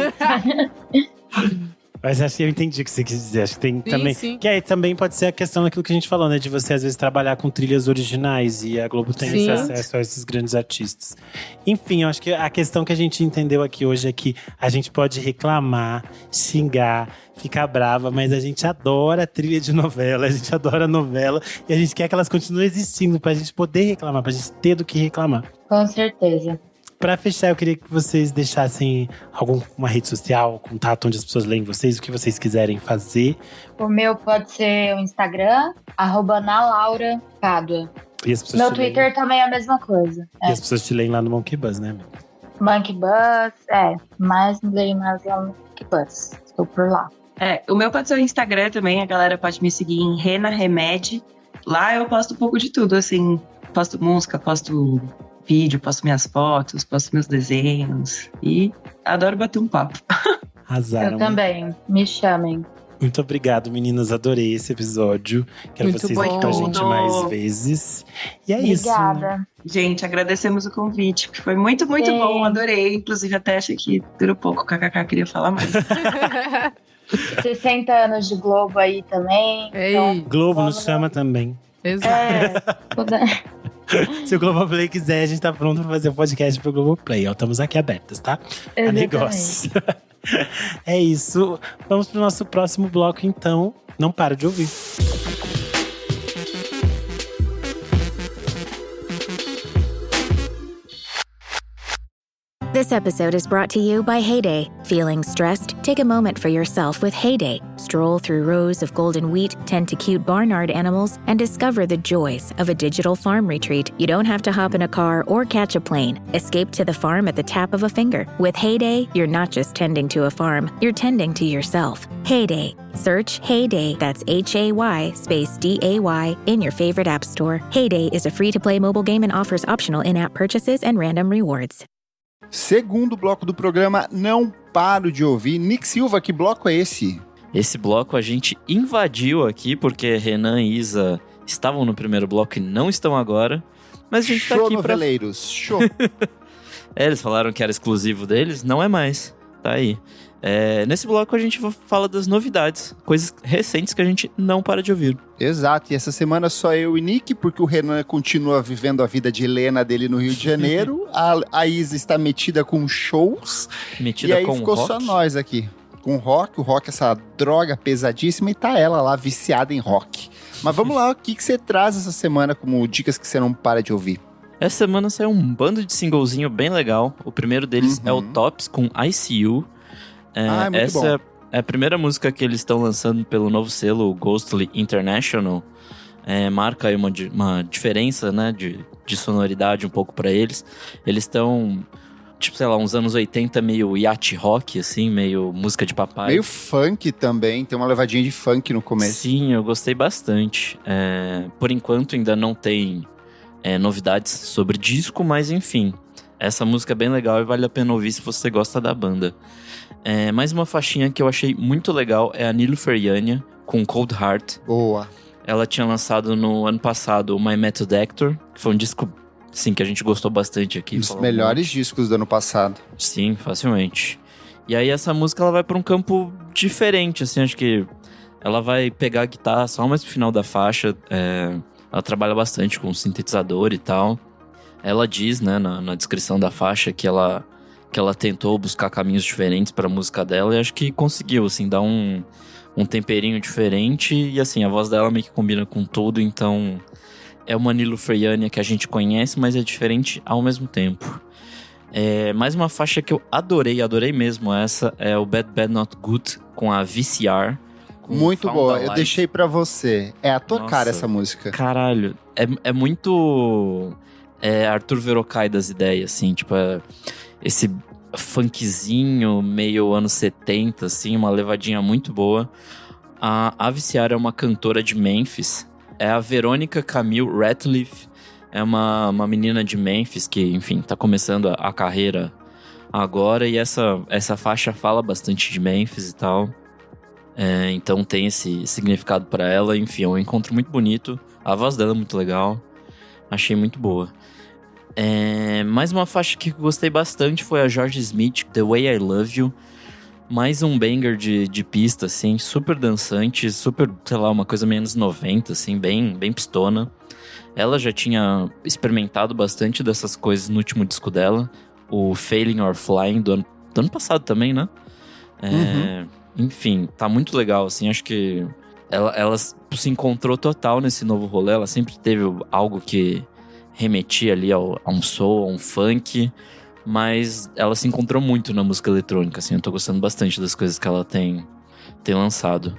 Mas acho que eu entendi o que você quis dizer. Acho que tem também… Sim. Que aí também pode ser a questão daquilo que a gente falou, né? De você, às vezes, trabalhar com trilhas originais. E a Globo tem esse acesso a esses grandes artistas. Enfim, eu acho que a questão que a gente entendeu aqui hoje é que a gente pode reclamar, xingar, ficar brava, mas a gente adora trilha de novela, a gente adora novela. E a gente quer que elas continuem existindo pra gente poder reclamar, pra gente ter do que reclamar. Com certeza. Pra fechar, eu queria que vocês deixassem alguma rede social, contato onde as pessoas leem vocês, o que vocês quiserem fazer. O meu pode ser o Instagram, @nalaurapádua. E as pessoas Meu Twitter também é a mesma coisa. E as pessoas te leem lá no Monkey Buzz, né, amigo? Monkey Buzz, mas leio mais lá no Monkey Buzz. Estou por lá. O meu pode ser o Instagram também, a galera pode me seguir em Rena Remede. Lá eu posto um pouco de tudo, assim, posto música, posto vídeo, posto minhas fotos, posto meus desenhos e adoro bater um papo. Arrasaram. Eu também, me chamem. Muito obrigado, meninas, adorei esse episódio. Quero muito vocês bom. aqui com a gente mais vezes. E é Obrigada. Gente, agradecemos o convite, que foi muito, muito bom, adorei. Inclusive até achei que durou pouco, kkk, queria falar mais. 60 anos de Globo aí também. Então, Globo nos chama também. Exato. Se o Globoplay quiser, a gente tá pronto pra fazer o podcast pro Globoplay. Ó, estamos aqui abertas, tá? A negócio. É isso. Vamos pro nosso próximo bloco, então. Não para de ouvir. This episode is brought to you by Heyday. Feeling stressed? Take a moment for yourself with Heyday. Stroll through rows of golden wheat, tend to cute barnyard animals, and discover the joys of a digital farm retreat. You don't have to hop in a car or catch a plane. Escape to the farm at the tap of a finger. With Heyday, you're not just tending to a farm, you're tending to yourself. Heyday. Search Heyday, that's Hay space DAY, in your favorite app store. Heyday is a free-to-play mobile game and offers optional in-app purchases and random rewards. Segundo bloco do programa, Não Paro de Ouvir. Nick Silva, que bloco é esse? Esse bloco a gente invadiu aqui, porque Renan e Isa estavam no primeiro bloco e não estão agora. Mas a gente tá aqui noveleiros, show! Eles falaram que era exclusivo deles, não é mais. Tá aí. Nesse bloco a gente fala das novidades, coisas recentes que a gente não para de ouvir. Exato, e essa semana só eu e Nick, porque o Renan continua vivendo a vida de Helena dele no Rio de Janeiro, a Isa está metida com shows, metida e aí com ficou rock? Só nós aqui, com rock, o rock é essa droga pesadíssima, e tá ela lá viciada em rock. Mas vamos lá, o que você traz essa semana como dicas que você não para de ouvir? Essa semana saiu um bando de singlezinho bem legal, o primeiro deles é o Tops com ICU. Essa é a primeira música que eles estão lançando pelo novo selo Ghostly International. Marca aí uma diferença, né, de sonoridade um pouco pra eles. Eles estão, tipo, sei lá, uns anos 80 meio yacht rock, assim, meio música de papai. Meio funk também, tem uma levadinha de funk no começo. Sim, eu gostei bastante. Por enquanto ainda não tem novidades sobre disco, mas enfim. Essa música é bem legal e vale a pena ouvir se você gosta da banda. Mais uma faixinha que eu achei muito legal é a Nilufer Yanya, com Cold Heart. Boa. Ela tinha lançado no ano passado o My Method Actor, que foi um disco, sim, que a gente gostou bastante aqui. Um dos melhores discos do ano passado. Sim, facilmente. E aí essa música ela vai pra um campo diferente, assim, acho que ela vai pegar a guitarra só mais no final da faixa. Ela trabalha bastante com sintetizador e tal. Ela diz, né, na descrição da faixa que ela tentou buscar caminhos diferentes pra música dela e acho que conseguiu, assim, dar um temperinho diferente e, assim, a voz dela meio que combina com tudo, então é uma Nilufer Yanya que a gente conhece, mas é diferente ao mesmo tempo. Mais uma faixa que eu adorei mesmo, essa é o Bad Bad Not Good com a VCR. Muito boa, eu deixei pra você. É a tua cara essa música. Caralho, é muito Arthur Verocai das ideias, assim, tipo, esse funkzinho meio anos 70, assim, uma levadinha muito boa. A VCR é uma cantora de Memphis, é a Verônica Camille Ratliff, é uma menina de Memphis que, enfim, tá começando a carreira agora, e essa faixa fala bastante de Memphis e tal. Então tem esse significado pra ela, enfim, é um encontro muito bonito, a voz dela é muito legal, achei muito boa. Mais uma faixa que eu gostei bastante foi a George Smith, The Way I Love You. Mais um banger de pista, assim, super dançante, super, sei lá, uma coisa meio anos 90, assim, bem pistona. Ela já tinha experimentado bastante dessas coisas no último disco dela, o Failing or Flying, do ano passado também, né? Enfim, tá muito legal, assim, acho que ela se encontrou total nesse novo rolê, ela sempre teve algo que remetia ali a um soul, a um funk, mas ela se encontrou muito na música eletrônica, assim, eu tô gostando bastante das coisas que ela tem lançado.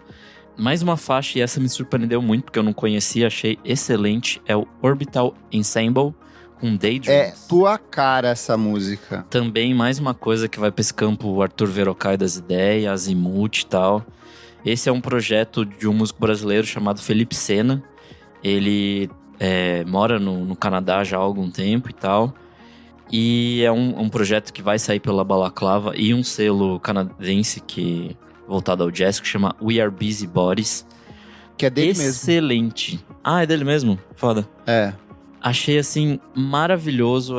Mais uma faixa, e essa me surpreendeu muito, porque eu não conhecia, achei excelente, é o Orbital Ensemble, com Daydreams. É tua cara essa música. Também mais uma coisa que vai pra esse campo Arthur Verocai das ideias, Azimuth e tal. Esse é um projeto de um músico brasileiro chamado Felipe Sena. Ele mora no Canadá já há algum tempo e tal. E é um projeto que vai sair pela Balaclava e um selo canadense voltado ao jazz que chama We Are Busy Bodies. Que é dele excelente. Mesmo. Ah, é dele mesmo? Foda. Achei, assim, maravilhoso.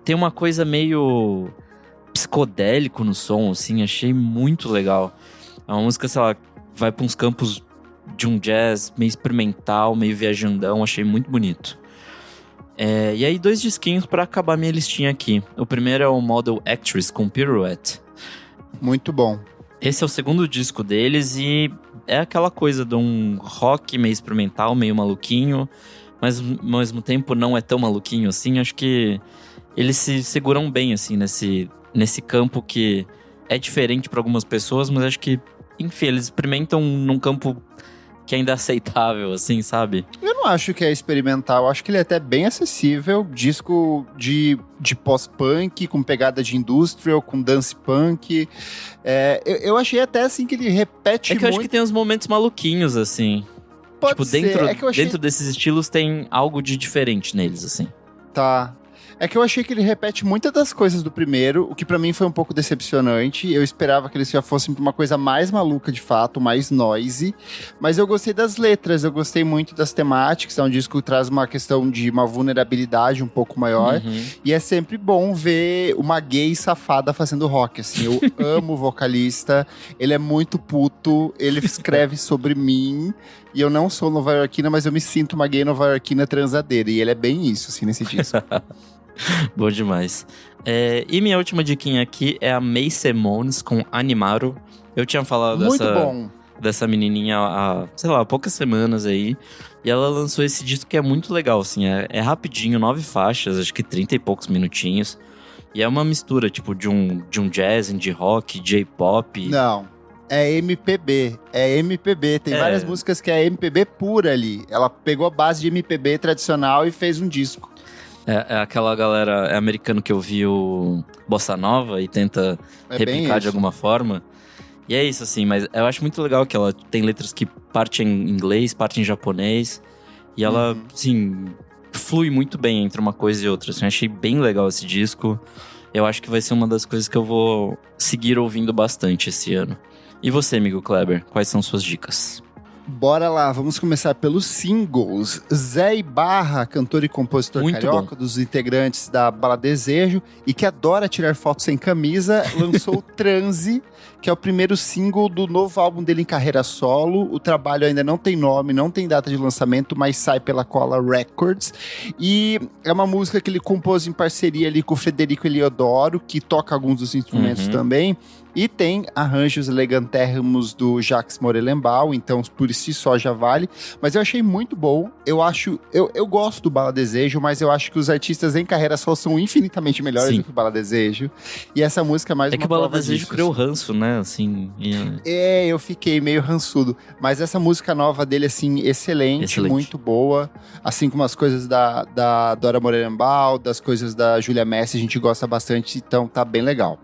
Tem uma coisa meio psicodélico no som, assim. Achei muito legal. É uma música, sei lá, vai pra uns campos de um jazz meio experimental, meio viajandão. Achei muito bonito. E aí, 2 disquinhos pra acabar minha listinha aqui. O primeiro é o Model Actress com Pirouette. Muito bom. Esse é o segundo disco deles e é aquela coisa de um rock meio experimental, meio maluquinho, mas ao mesmo tempo não é tão maluquinho assim. Acho que eles se seguram bem, assim, nesse campo que é diferente para algumas pessoas, mas acho que, enfim, eles experimentam num campo que ainda é aceitável, assim, sabe? Eu não acho que é experimental, eu acho que ele é até bem acessível. Disco de pós-punk, com pegada de industrial, com dance punk. Eu achei até, assim, que ele repete muito. Eu acho que tem uns momentos maluquinhos, assim. Pode tipo, ser. dentro desses estilos tem algo de diferente neles, assim. Tá. É que eu achei que ele repete muitas das coisas do primeiro, o que pra mim foi um pouco decepcionante. Eu esperava que eles já fossem pra uma coisa mais maluca de fato, mais noisy. Mas eu gostei das letras, eu gostei muito das temáticas. É um disco que traz uma questão de uma vulnerabilidade um pouco maior. E é sempre bom ver uma gay safada fazendo rock, assim. Eu amo o vocalista, ele é muito puto, ele escreve sobre mim. E eu não sou nova-iorquina, mas eu me sinto uma gay nova-iorquina transadeira. E ele é bem isso, assim, nesse disco. Bom demais. E minha última diquinha aqui é a May Simones com Animaro. Eu tinha falado dessa menininha há, sei lá, poucas semanas aí. E ela lançou esse disco que é muito legal, assim. É rapidinho, 9 faixas, acho que 30 e poucos minutinhos. E é uma mistura, tipo, de um jazz, de rock, J-pop. Não. É MPB, tem várias músicas que é MPB pura ali. Ela pegou a base de MPB tradicional e fez um disco. É aquela galera, é americano que ouviu Bossa Nova e tenta replicar de alguma forma. E é isso, assim, mas eu acho muito legal que ela tem letras que partem em inglês, partem em japonês. E ela, assim, flui muito bem entre uma coisa e outra. Assim, eu achei bem legal esse disco. Eu acho que vai ser uma das coisas que eu vou seguir ouvindo bastante esse ano. E você, amigo Kleber, quais são suas dicas? Bora lá, vamos começar pelos singles. Zé Ibarra, cantor e compositor muito carioca, bom. Dos integrantes da Bala Desejo, e que adora tirar fotos sem camisa, lançou Transe, que é o primeiro single do novo álbum dele em carreira solo. O trabalho ainda não tem nome, não tem data de lançamento, mas sai pela Cola Records. E é uma música que ele compôs em parceria ali com o Frederico Eliodoro, que toca alguns dos instrumentos também. E tem arranjos elegantérrimos do Jacques Morelenbaum, então por si só já vale. Mas eu achei muito bom. Eu gosto do Bala Desejo, mas eu acho que os artistas em carreira só são infinitamente melhores do que o Bala Desejo. E essa música é mais uma que o Bala prova Desejo disso, criou assim. ranço, né? Assim, eu fiquei meio rançudo. Mas essa música nova dele, assim, excelente. Muito boa. Assim como as coisas da Dora Morelenbaum, das coisas da Júlia Messi, a gente gosta bastante, então tá bem legal.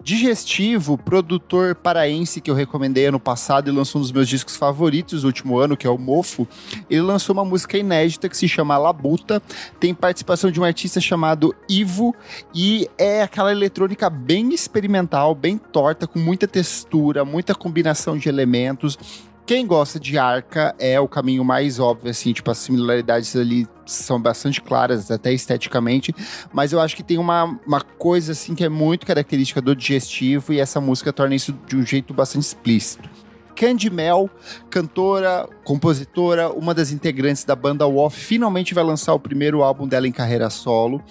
Digestivo, produtor paraense que eu recomendei ano passado e lançou um dos meus discos favoritos do último ano, que é o Mofo. Ele lançou uma música inédita que se chama Labuta, tem participação de um artista chamado Ivo e é aquela eletrônica bem experimental, bem torta, com muita textura, muita combinação de elementos. Quem gosta de Arca é o caminho mais óbvio, assim, tipo, as similaridades ali são bastante claras, até esteticamente, mas eu acho que tem uma coisa, assim, que é muito característica do Digestivo e essa música torna isso de um jeito bastante explícito. Candy Mel, cantora, compositora, uma das integrantes da banda Wolf, finalmente vai lançar o primeiro álbum dela em carreira solo.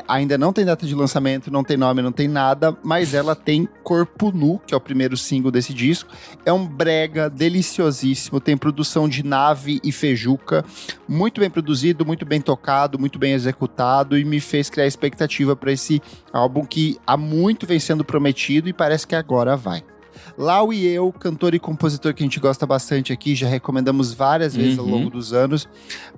Ainda não tem data de lançamento, não tem nome, não tem nada, mas ela tem Corpo Nu, que é o primeiro single desse disco. É um brega deliciosíssimo, tem produção de Nave e Fejuca, muito bem produzido, muito bem tocado, muito bem executado e me fez criar expectativa para esse álbum que há muito vem sendo prometido e parece que agora vai. Lau e eu, cantor e compositor que a gente gosta bastante aqui, já recomendamos várias vezes ao longo dos anos,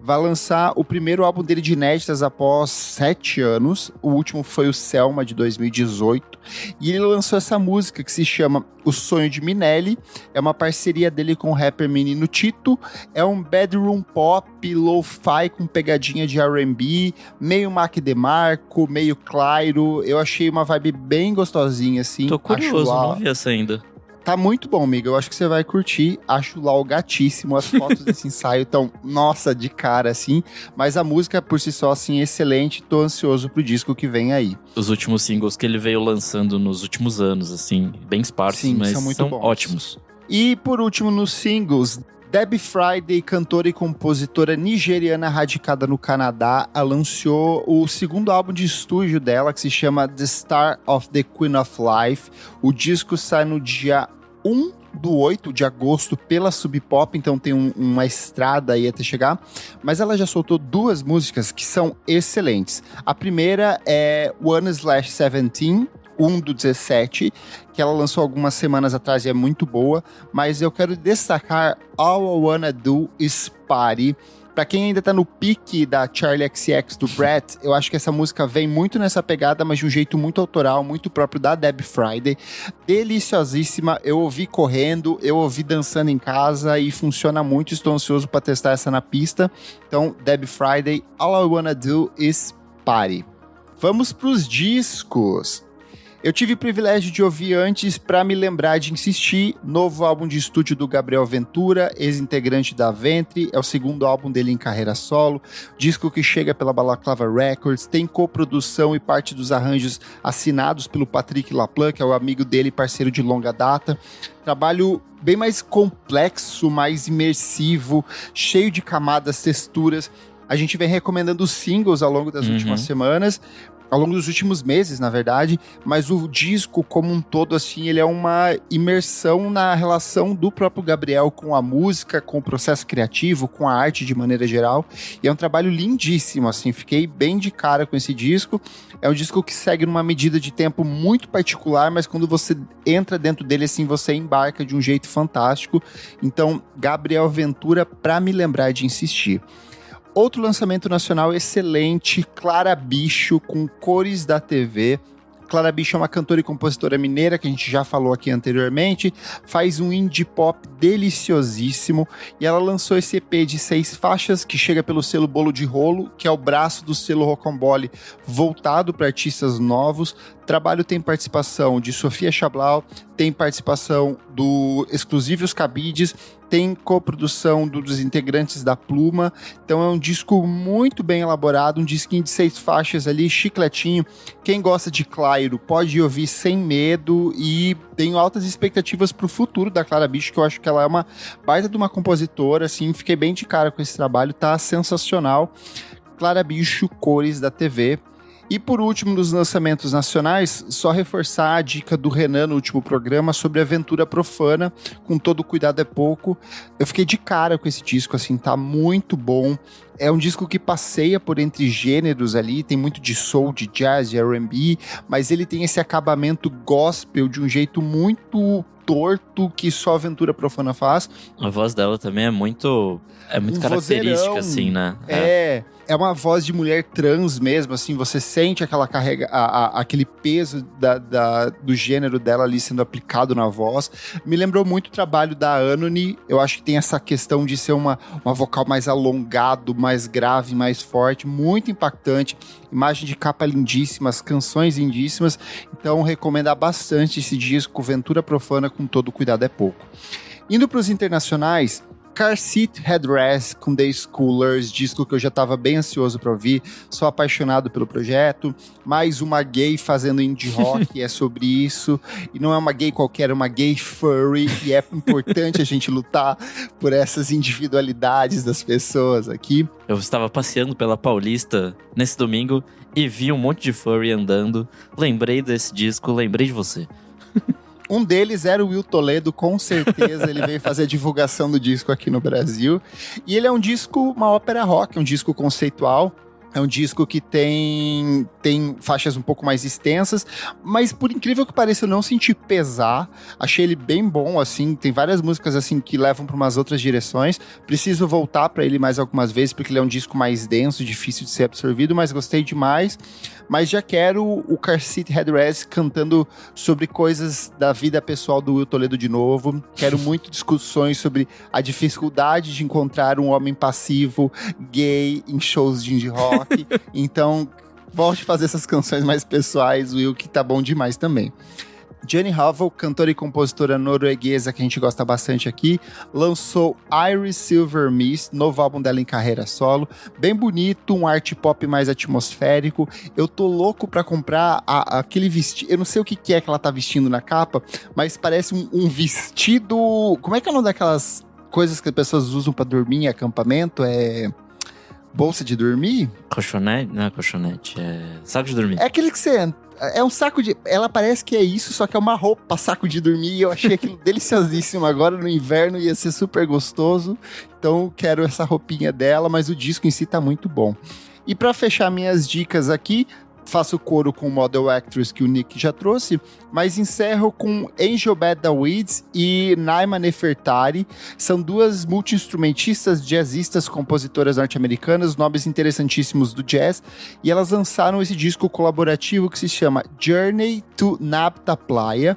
vai lançar o primeiro álbum dele de inéditas após 7 anos. O último foi o Selma, de 2018. E ele lançou essa música que se chama O Sonho de Minelli. É uma parceria dele com o rapper Menino Tito. É um bedroom pop, lo-fi com pegadinha de R&B, meio Mac DeMarco, meio Clairo. Eu achei uma vibe bem gostosinha, assim. Tô curioso, não vi essa ainda. Tá muito bom, amiga. Eu acho que você vai curtir. Acho lá o gatíssimo. As fotos desse ensaio estão, nossa, de cara, assim. Mas a música, por si só, assim, excelente. Tô ansioso pro disco que vem aí. Os últimos singles que ele veio lançando nos últimos anos, assim, bem esparsos, mas são ótimos. E, por último, nos singles, Debbie Friday, cantora e compositora nigeriana radicada no Canadá, lançou o segundo álbum de estúdio dela, que se chama The Star of the Queen of Life. O disco sai no dia 1 do 8 de agosto pela Sub Pop, então tem uma estrada aí até chegar, mas ela já soltou 2 músicas que são excelentes. A primeira é 1/17, 1 do 17, que ela lançou algumas semanas atrás e é muito boa, mas eu quero destacar All I Wanna Do Is Party. Pra quem ainda tá no pique da Charli XCX do Brett, eu acho que essa música vem muito nessa pegada, mas de um jeito muito autoral, muito próprio da Debbie Friday. Deliciosíssima, eu ouvi correndo, eu ouvi dançando em casa e funciona muito, estou ansioso pra testar essa na pista. Então, Debbie Friday, All I Wanna Do Is Party. Vamos pros discos. Eu tive o privilégio de ouvir antes Pra Me Lembrar de Insistir, novo álbum de estúdio do Gabriel Ventura, ex-integrante da Ventre, é o segundo álbum dele em carreira solo, disco que chega pela Balaclava Records, tem coprodução e parte dos arranjos assinados pelo Patrick Laplan, que é o amigo dele e parceiro de longa data. Trabalho bem mais complexo, mais imersivo, cheio de camadas, texturas. A gente vem recomendando os singles ao longo das últimas semanas, ao longo dos últimos meses, na verdade, mas o disco como um todo, assim, ele é uma imersão na relação do próprio Gabriel com a música, com o processo criativo, com a arte de maneira geral, e é um trabalho lindíssimo, assim, fiquei bem de cara com esse disco. É um disco que segue numa medida de tempo muito particular, mas quando você entra dentro dele, assim, você embarca de um jeito fantástico. Então, Gabriel Ventura, Pra Me Lembrar de Insistir. Outro lançamento nacional excelente, Clara Bicho, com Cores da TV. Clara Bicho é uma cantora e compositora mineira, que a gente já falou aqui anteriormente, faz um indie pop deliciosíssimo, e ela lançou esse EP de 6 faixas, que chega pelo selo Bolo de Rolo, que é o braço do selo Rocambole, voltado para artistas novos. O trabalho tem participação de Sofia Chablau, tem participação do Exclusivos Cabides, tem coprodução dos integrantes da Pluma. Então é um disco muito bem elaborado, um disquinho de 6 faixas ali, chicletinho. Quem gosta de Clairo pode ouvir sem medo, e tenho altas expectativas pro futuro da Clara Bicho, que eu acho que ela é uma baita de uma compositora, assim, fiquei bem de cara com esse trabalho, tá sensacional. Clara Bicho, Cores da TV. E por último, nos lançamentos nacionais, só reforçar a dica do Renan no último programa sobre Aventura Profana, Com Todo Cuidado é Pouco. Eu fiquei de cara com esse disco, assim, tá muito bom. É um disco que passeia por entre gêneros ali, tem muito de soul, de jazz, de R&B, mas ele tem esse acabamento gospel de um jeito muito torto que só Aventura Profana faz. A voz dela também é muito característica, vozeirão, assim, né? É uma voz de mulher trans mesmo, assim, você sente aquela carrega, aquele peso do gênero dela ali sendo aplicado na voz. Me lembrou muito o trabalho da Anony, eu acho que tem essa questão de ser uma vocal mais alongado, mais grave, mais forte, muito impactante, imagem de capa lindíssimas, canções lindíssimas, então recomendar bastante esse disco, Aventura Profana, Com Todo Cuidado é Pouco. Indo para os internacionais, Car Seat Headrest com The Schoolers, disco que eu já estava bem ansioso para ouvir, sou apaixonado pelo projeto, mais uma gay fazendo indie rock, é sobre isso, e não é uma gay qualquer, é uma gay furry, e é importante a gente lutar por essas individualidades das pessoas aqui. Eu estava passeando pela Paulista nesse domingo e vi um monte de furry andando, lembrei desse disco, lembrei de você. Um deles era o Will Toledo, com certeza ele veio fazer a divulgação do disco aqui no Brasil. E ele é um disco, uma ópera rock, um disco conceitual. É um disco que tem faixas um pouco mais extensas, mas por incrível que pareça eu não senti pesar, achei ele bem bom, assim, tem várias músicas assim que levam para umas outras direções, preciso voltar para ele mais algumas vezes, porque ele é um disco mais denso, difícil de ser absorvido, mas gostei demais. Mas já quero o Car Seat Headrest cantando sobre coisas da vida pessoal do Will Toledo de novo. Quero muito discussões sobre a dificuldade de encontrar um homem passivo, gay, em shows de indie rock. Então, volte a fazer essas canções mais pessoais, Will, que tá bom demais também. Jenny Howell, cantora e compositora norueguesa que a gente gosta bastante aqui, lançou Iris Silver Mist, novo álbum dela em carreira solo, bem bonito, um art pop mais atmosférico. Eu tô louco pra comprar aquele vestido, eu não sei o que é que ela tá vestindo na capa, mas parece um vestido, como é que é o nome daquelas coisas que as pessoas usam pra dormir em acampamento? bolsa de dormir? Colchonete? Não é colchonete, é saco de dormir. É aquele que você... É um saco de... Ela parece que é isso, só que é uma roupa, saco de dormir. E eu achei aquilo deliciosíssimo. Agora no inverno ia ser super gostoso. Então quero essa roupinha dela, mas o disco em si tá muito bom. E pra fechar minhas dicas aqui, faço coro com Model Actress que o Nick já trouxe, mas encerro com Angel Bada Weeds e Naima Nefertari. São duas multi-instrumentistas, jazzistas, compositoras norte-americanas, nomes interessantíssimos do jazz, e elas lançaram esse disco colaborativo que se chama Journey to Nabta Playa.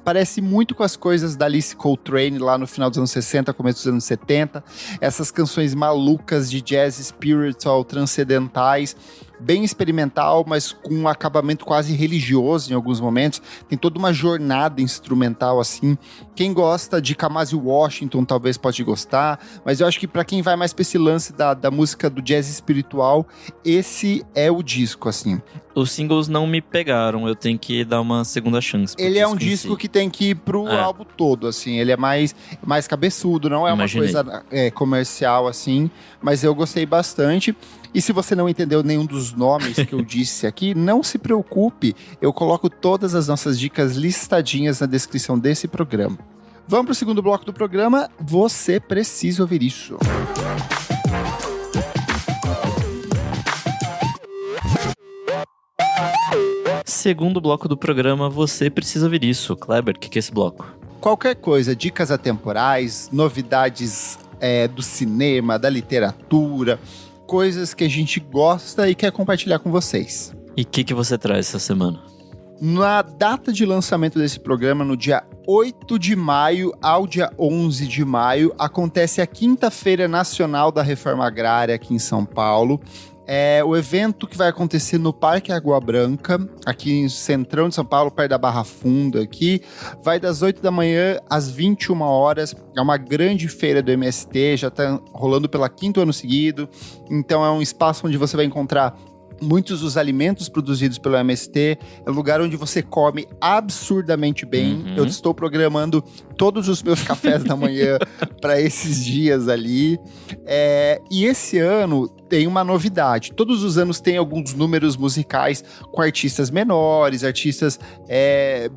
Parece muito com as coisas da Alice Coltrane lá no final dos anos 60, começo dos anos 70. Essas canções malucas de jazz spiritual, transcendentais, bem experimental, mas com um acabamento quase religioso em alguns momentos. Tem toda uma jornada instrumental assim. Quem gosta de Kamasi Washington talvez pode gostar, mas eu acho que para quem vai mais pra esse lance da música do jazz espiritual, esse é o disco, assim. Os singles não me pegaram, eu tenho que dar uma segunda chance. Ele é um disco que tem que ir pro álbum todo, assim. Ele é mais cabeçudo, não é uma coisa comercial, assim. Mas eu gostei bastante. E se você não entendeu nenhum dos nomes que eu disse aqui, não se preocupe. Eu coloco todas as nossas dicas listadinhas na descrição desse programa. Vamos pro segundo bloco do programa. Você precisa ouvir isso. Segundo bloco do programa, você precisa ouvir isso. Kleber, o que é esse bloco? Qualquer coisa, dicas atemporais, novidades do cinema, da literatura, coisas que a gente gosta e quer compartilhar com vocês. E o que você traz essa semana? Na data de lançamento desse programa, no dia 8 de maio ao dia 11 de maio, acontece a Quinta-feira Nacional da Reforma Agrária aqui em São Paulo. É o evento que vai acontecer no Parque Água Branca, aqui em centrão de São Paulo, perto da Barra Funda aqui. Vai das 8 da manhã às 21 horas. É uma grande feira do MST, já está rolando pela 5º ano seguido. Então é um espaço onde você vai encontrar muitos dos alimentos produzidos pelo MST. É um lugar onde você come absurdamente bem. Eu estou programando todos os meus cafés da manhã para esses dias ali. E esse ano tem uma novidade. Todos os anos tem alguns números musicais com artistas menores, artistas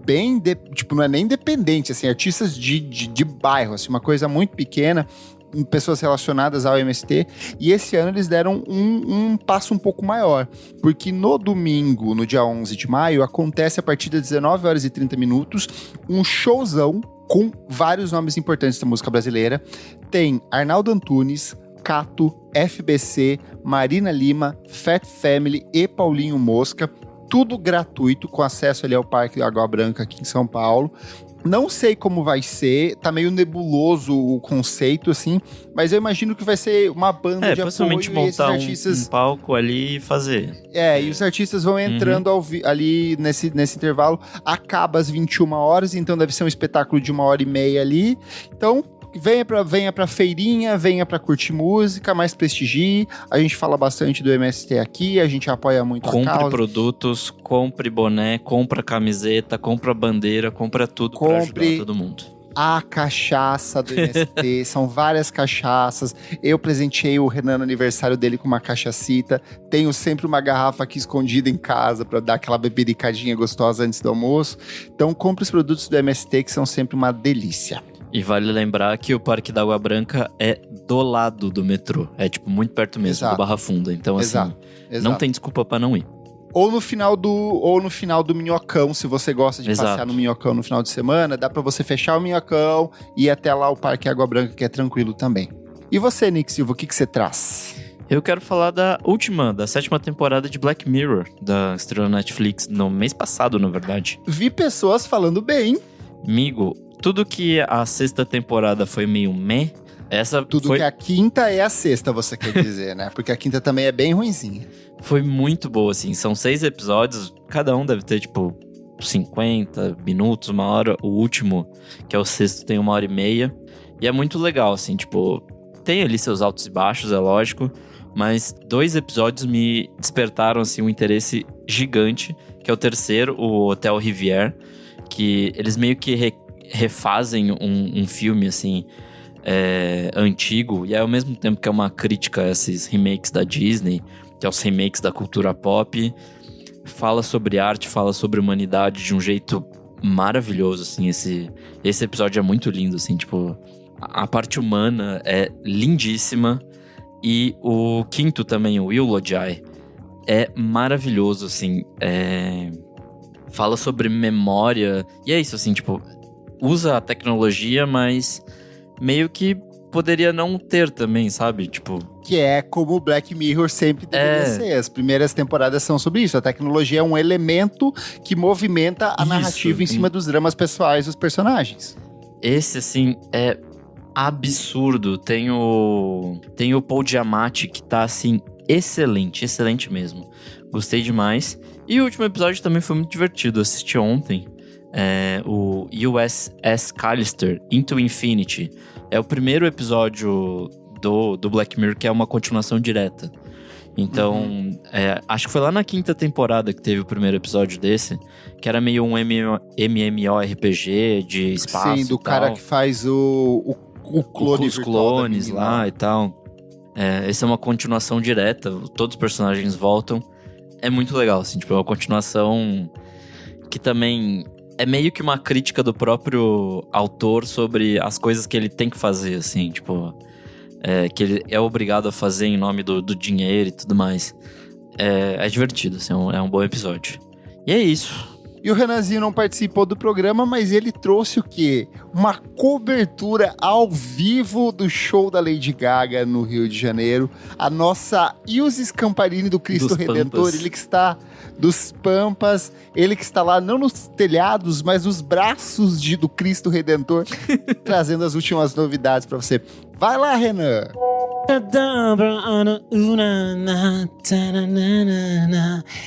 bem... não é nem independente, assim, artistas de bairro, assim, uma coisa muito pequena, pessoas relacionadas ao MST, e esse ano eles deram um passo um pouco maior, porque no domingo, no dia 11 de maio, acontece a partir das 19h30, um showzão com vários nomes importantes da música brasileira. Tem Arnaldo Antunes, Cato, FBC, Marina Lima, Fat Family e Paulinho Mosca, tudo gratuito, com acesso ali ao Parque Água Branca aqui em São Paulo. Não sei como vai ser, tá meio nebuloso o conceito, assim, mas eu imagino que vai ser uma banda de apoio e esses artistas... um palco ali e fazer. E os artistas vão entrando ali nesse intervalo, acaba às 21 horas, então deve ser um espetáculo de 1h30 ali. Então, venha pra feirinha, venha pra curtir música, mais prestigie. A gente fala bastante do MST aqui, a gente apoia muito a causa. Compre produtos, compre boné, compra camiseta, compra bandeira, compra tudo pra ajudar todo mundo. A cachaça do MST, são várias cachaças. Eu presenteei o Renan no aniversário dele com uma cachacita. Tenho sempre uma garrafa aqui escondida em casa pra dar aquela bebericadinha gostosa antes do almoço. Então compre os produtos do MST, que são sempre uma delícia. E vale lembrar que o Parque da Água Branca é do lado do metrô. É, muito perto mesmo, do Barra Funda. Então, assim, não tem desculpa pra não ir. Ou no final do Minhocão, se você gosta de passear no Minhocão no final de semana, dá pra você fechar o Minhocão e ir até lá o Parque Água Branca, que é tranquilo também. E você, Nick Silva, o que você traz? Eu quero falar da 7ª temporada de Black Mirror, da estreia na Netflix, no mês passado, na verdade. Vi pessoas falando bem. Amigo, tudo que a 6ª temporada foi meio meh, que a 5ª é a 6ª, você quer dizer, né? Porque a 5ª também é bem ruinzinha. Foi muito boa, assim. São 6 episódios, cada um deve ter, 50 minutos, 1 hora. O último, que é o 6º, tem 1h30. E é muito legal, assim, tem ali seus altos e baixos, é lógico. Mas 2 episódios me despertaram, assim, um interesse gigante, que é o terceiro, o Hotel Rivière, que eles meio que refazem um filme, assim, antigo, e ao mesmo tempo que é uma crítica a esses remakes da Disney, que é os remakes da cultura pop, fala sobre arte, fala sobre humanidade de um jeito maravilhoso, assim. Esse episódio é muito lindo, assim, tipo, a parte humana é lindíssima, e o quinto também, o Eulogy, é maravilhoso, assim, fala sobre memória, e é isso, assim, tipo, usa a tecnologia, mas meio que poderia não ter também, sabe? Tipo... Que é como o Black Mirror sempre deveria ser. As primeiras temporadas são sobre isso. A tecnologia é um elemento que movimenta a narrativa em cima dos dramas pessoais dos personagens. Esse, assim, é absurdo. Tem o Paul Giamatti, que tá, assim, excelente mesmo. Gostei demais. E o último episódio também foi muito divertido. Eu assisti ontem. O USS Callister Into Infinity. É o primeiro episódio do Black Mirror que é uma continuação direta. Então, acho que foi lá na 5ª temporada que teve o primeiro episódio desse, que era meio um MMORPG de espaço. Sim, do cara que faz o clone os clones lá e tal. Essa é uma continuação direta, todos os personagens voltam. É muito legal, assim, tipo, é uma continuação que também é meio que uma crítica do próprio autor sobre as coisas que ele tem que fazer, assim, tipo, que ele é obrigado a fazer em nome do dinheiro e tudo mais. É divertido, assim, é um bom episódio. E é isso. E o Renanzinho não participou do programa, mas ele trouxe o quê? Uma cobertura ao vivo do show da Lady Gaga no Rio de Janeiro. A nossa Ilse Scamparini do Cristo Redentor, ele que está dos Pampas, ele que está lá não nos telhados, mas nos braços do Cristo Redentor, trazendo as últimas novidades para você. Vai lá, Renan!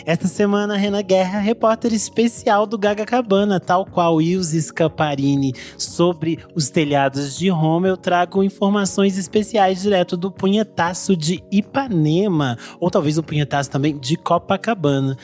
Esta semana, Renan Guerra, repórter especial do Gaga Cabana, tal qual Ilse Scamparini, sobre os telhados de Roma. Eu trago informações especiais direto do Punhetaço de Ipanema, ou talvez o Punhetaço também de Copacabana.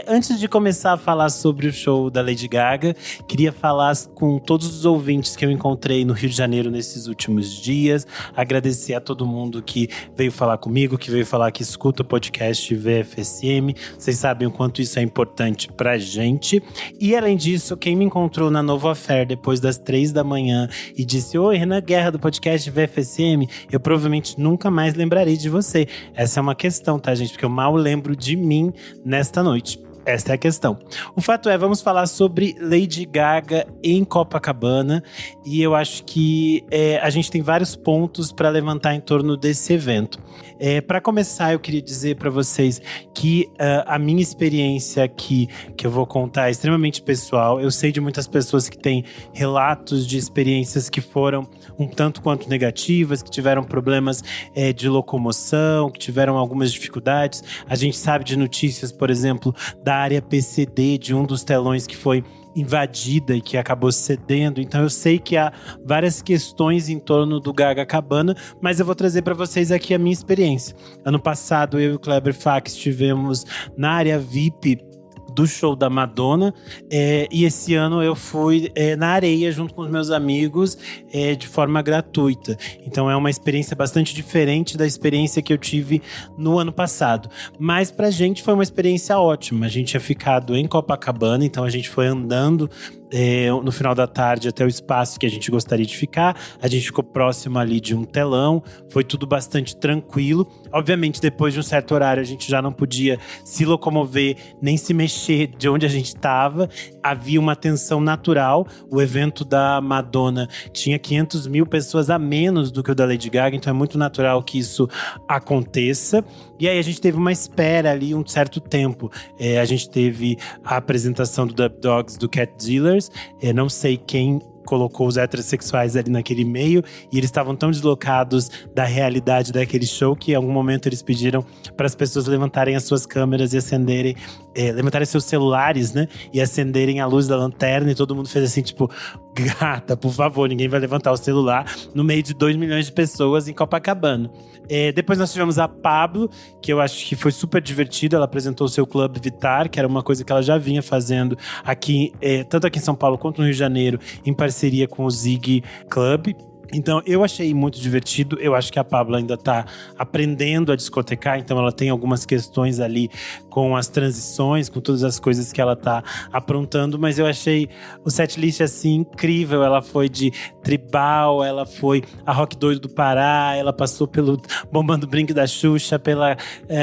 Antes de começar a falar sobre o show da Lady Gaga, queria falar com todos os ouvintes que eu encontrei no Rio de Janeiro nesses últimos dias, agradecer a todo mundo que veio falar comigo, que veio falar que escuta o podcast VFSM. Vocês sabem o quanto isso é importante pra gente. E além disso, quem me encontrou na Novo Affair depois das 3 da manhã e disse: "Oi, Renan Guerra do podcast VFSM", eu provavelmente nunca mais lembrarei de você. Essa é uma questão, tá, gente? Porque eu mal lembro de mim nesta noite. Esta é a questão. O fato é, vamos falar sobre Lady Gaga em Copacabana, e eu acho que a gente tem vários pontos para levantar em torno desse evento. Para começar, eu queria dizer para vocês que a minha experiência aqui, que eu vou contar, é extremamente pessoal. Eu sei de muitas pessoas que têm relatos de experiências que foram um tanto quanto negativas, que tiveram problemas de locomoção, que tiveram algumas dificuldades. A gente sabe de notícias, por exemplo, da área PCD, de um dos telões que foi invadida e que acabou cedendo. Então eu sei que há várias questões em torno do Gaga Cabana, mas eu vou trazer para vocês aqui a minha experiência. Ano passado, eu e o Kleber Fak estivemos na área VIP do show da Madonna, e esse ano eu fui na areia junto com os meus amigos de forma gratuita. Então é uma experiência bastante diferente da experiência que eu tive no ano passado. Mas pra gente foi uma experiência ótima. A gente tinha ficado em Copacabana, então a gente foi andando no final da tarde até o espaço que a gente gostaria de ficar. A gente ficou próximo ali de um telão, foi tudo bastante tranquilo. Obviamente, depois de um certo horário, a gente já não podia se locomover, nem se mexer de onde a gente estava. Havia uma tensão natural. O evento da Madonna tinha 500 mil pessoas a menos do que o da Lady Gaga, então é muito natural que isso aconteça. E aí a gente teve uma espera ali, um certo tempo. A gente teve a apresentação do Dub Dogs, do Cat Dealers. Não sei quem colocou os heterossexuais ali naquele meio, e eles estavam tão deslocados da realidade daquele show que em algum momento eles pediram para as pessoas levantarem as suas câmeras e acenderem, levantarem seus celulares, né, e acenderem a luz da lanterna, e todo mundo fez assim, tipo, gata, por favor, ninguém vai levantar o celular no meio de 2 milhões de pessoas em Copacabana. Depois nós tivemos a Pablo, que eu acho que foi super divertido. Ela apresentou o seu Club Vitar, que era uma coisa que ela já vinha fazendo aqui, tanto aqui em São Paulo quanto no Rio de Janeiro, em parceria com o Zig Club. Então, eu achei muito divertido. Eu acho que a Pabllo ainda tá aprendendo a discotecar. Então, ela tem algumas questões ali com as transições, com todas as coisas que ela tá aprontando. Mas eu achei o setlist, assim, incrível. Ela foi de tribal, ela foi a Rock Doido do Pará, ela passou pelo Bombando Brinque da Xuxa, pela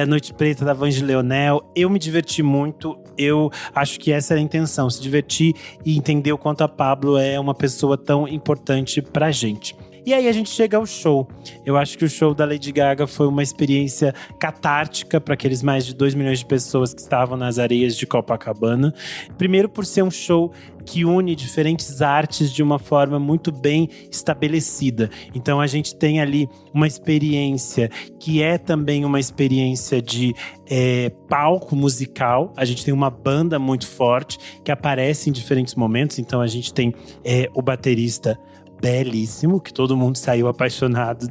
Noite Preta da Vange Leonel. Eu me diverti muito. Eu acho que essa era a intenção, se divertir e entender o quanto a Pabllo é uma pessoa tão importante pra gente. E aí a gente chega ao show. Eu acho que o show da Lady Gaga foi uma experiência catártica para aqueles mais de 2 milhões de pessoas que estavam nas areias de Copacabana. Primeiro por ser um show que une diferentes artes de uma forma muito bem estabelecida. Então a gente tem ali uma experiência que é também uma experiência de palco musical. A gente tem uma banda muito forte que aparece em diferentes momentos. Então a gente tem o baterista belíssimo, que todo mundo saiu apaixonado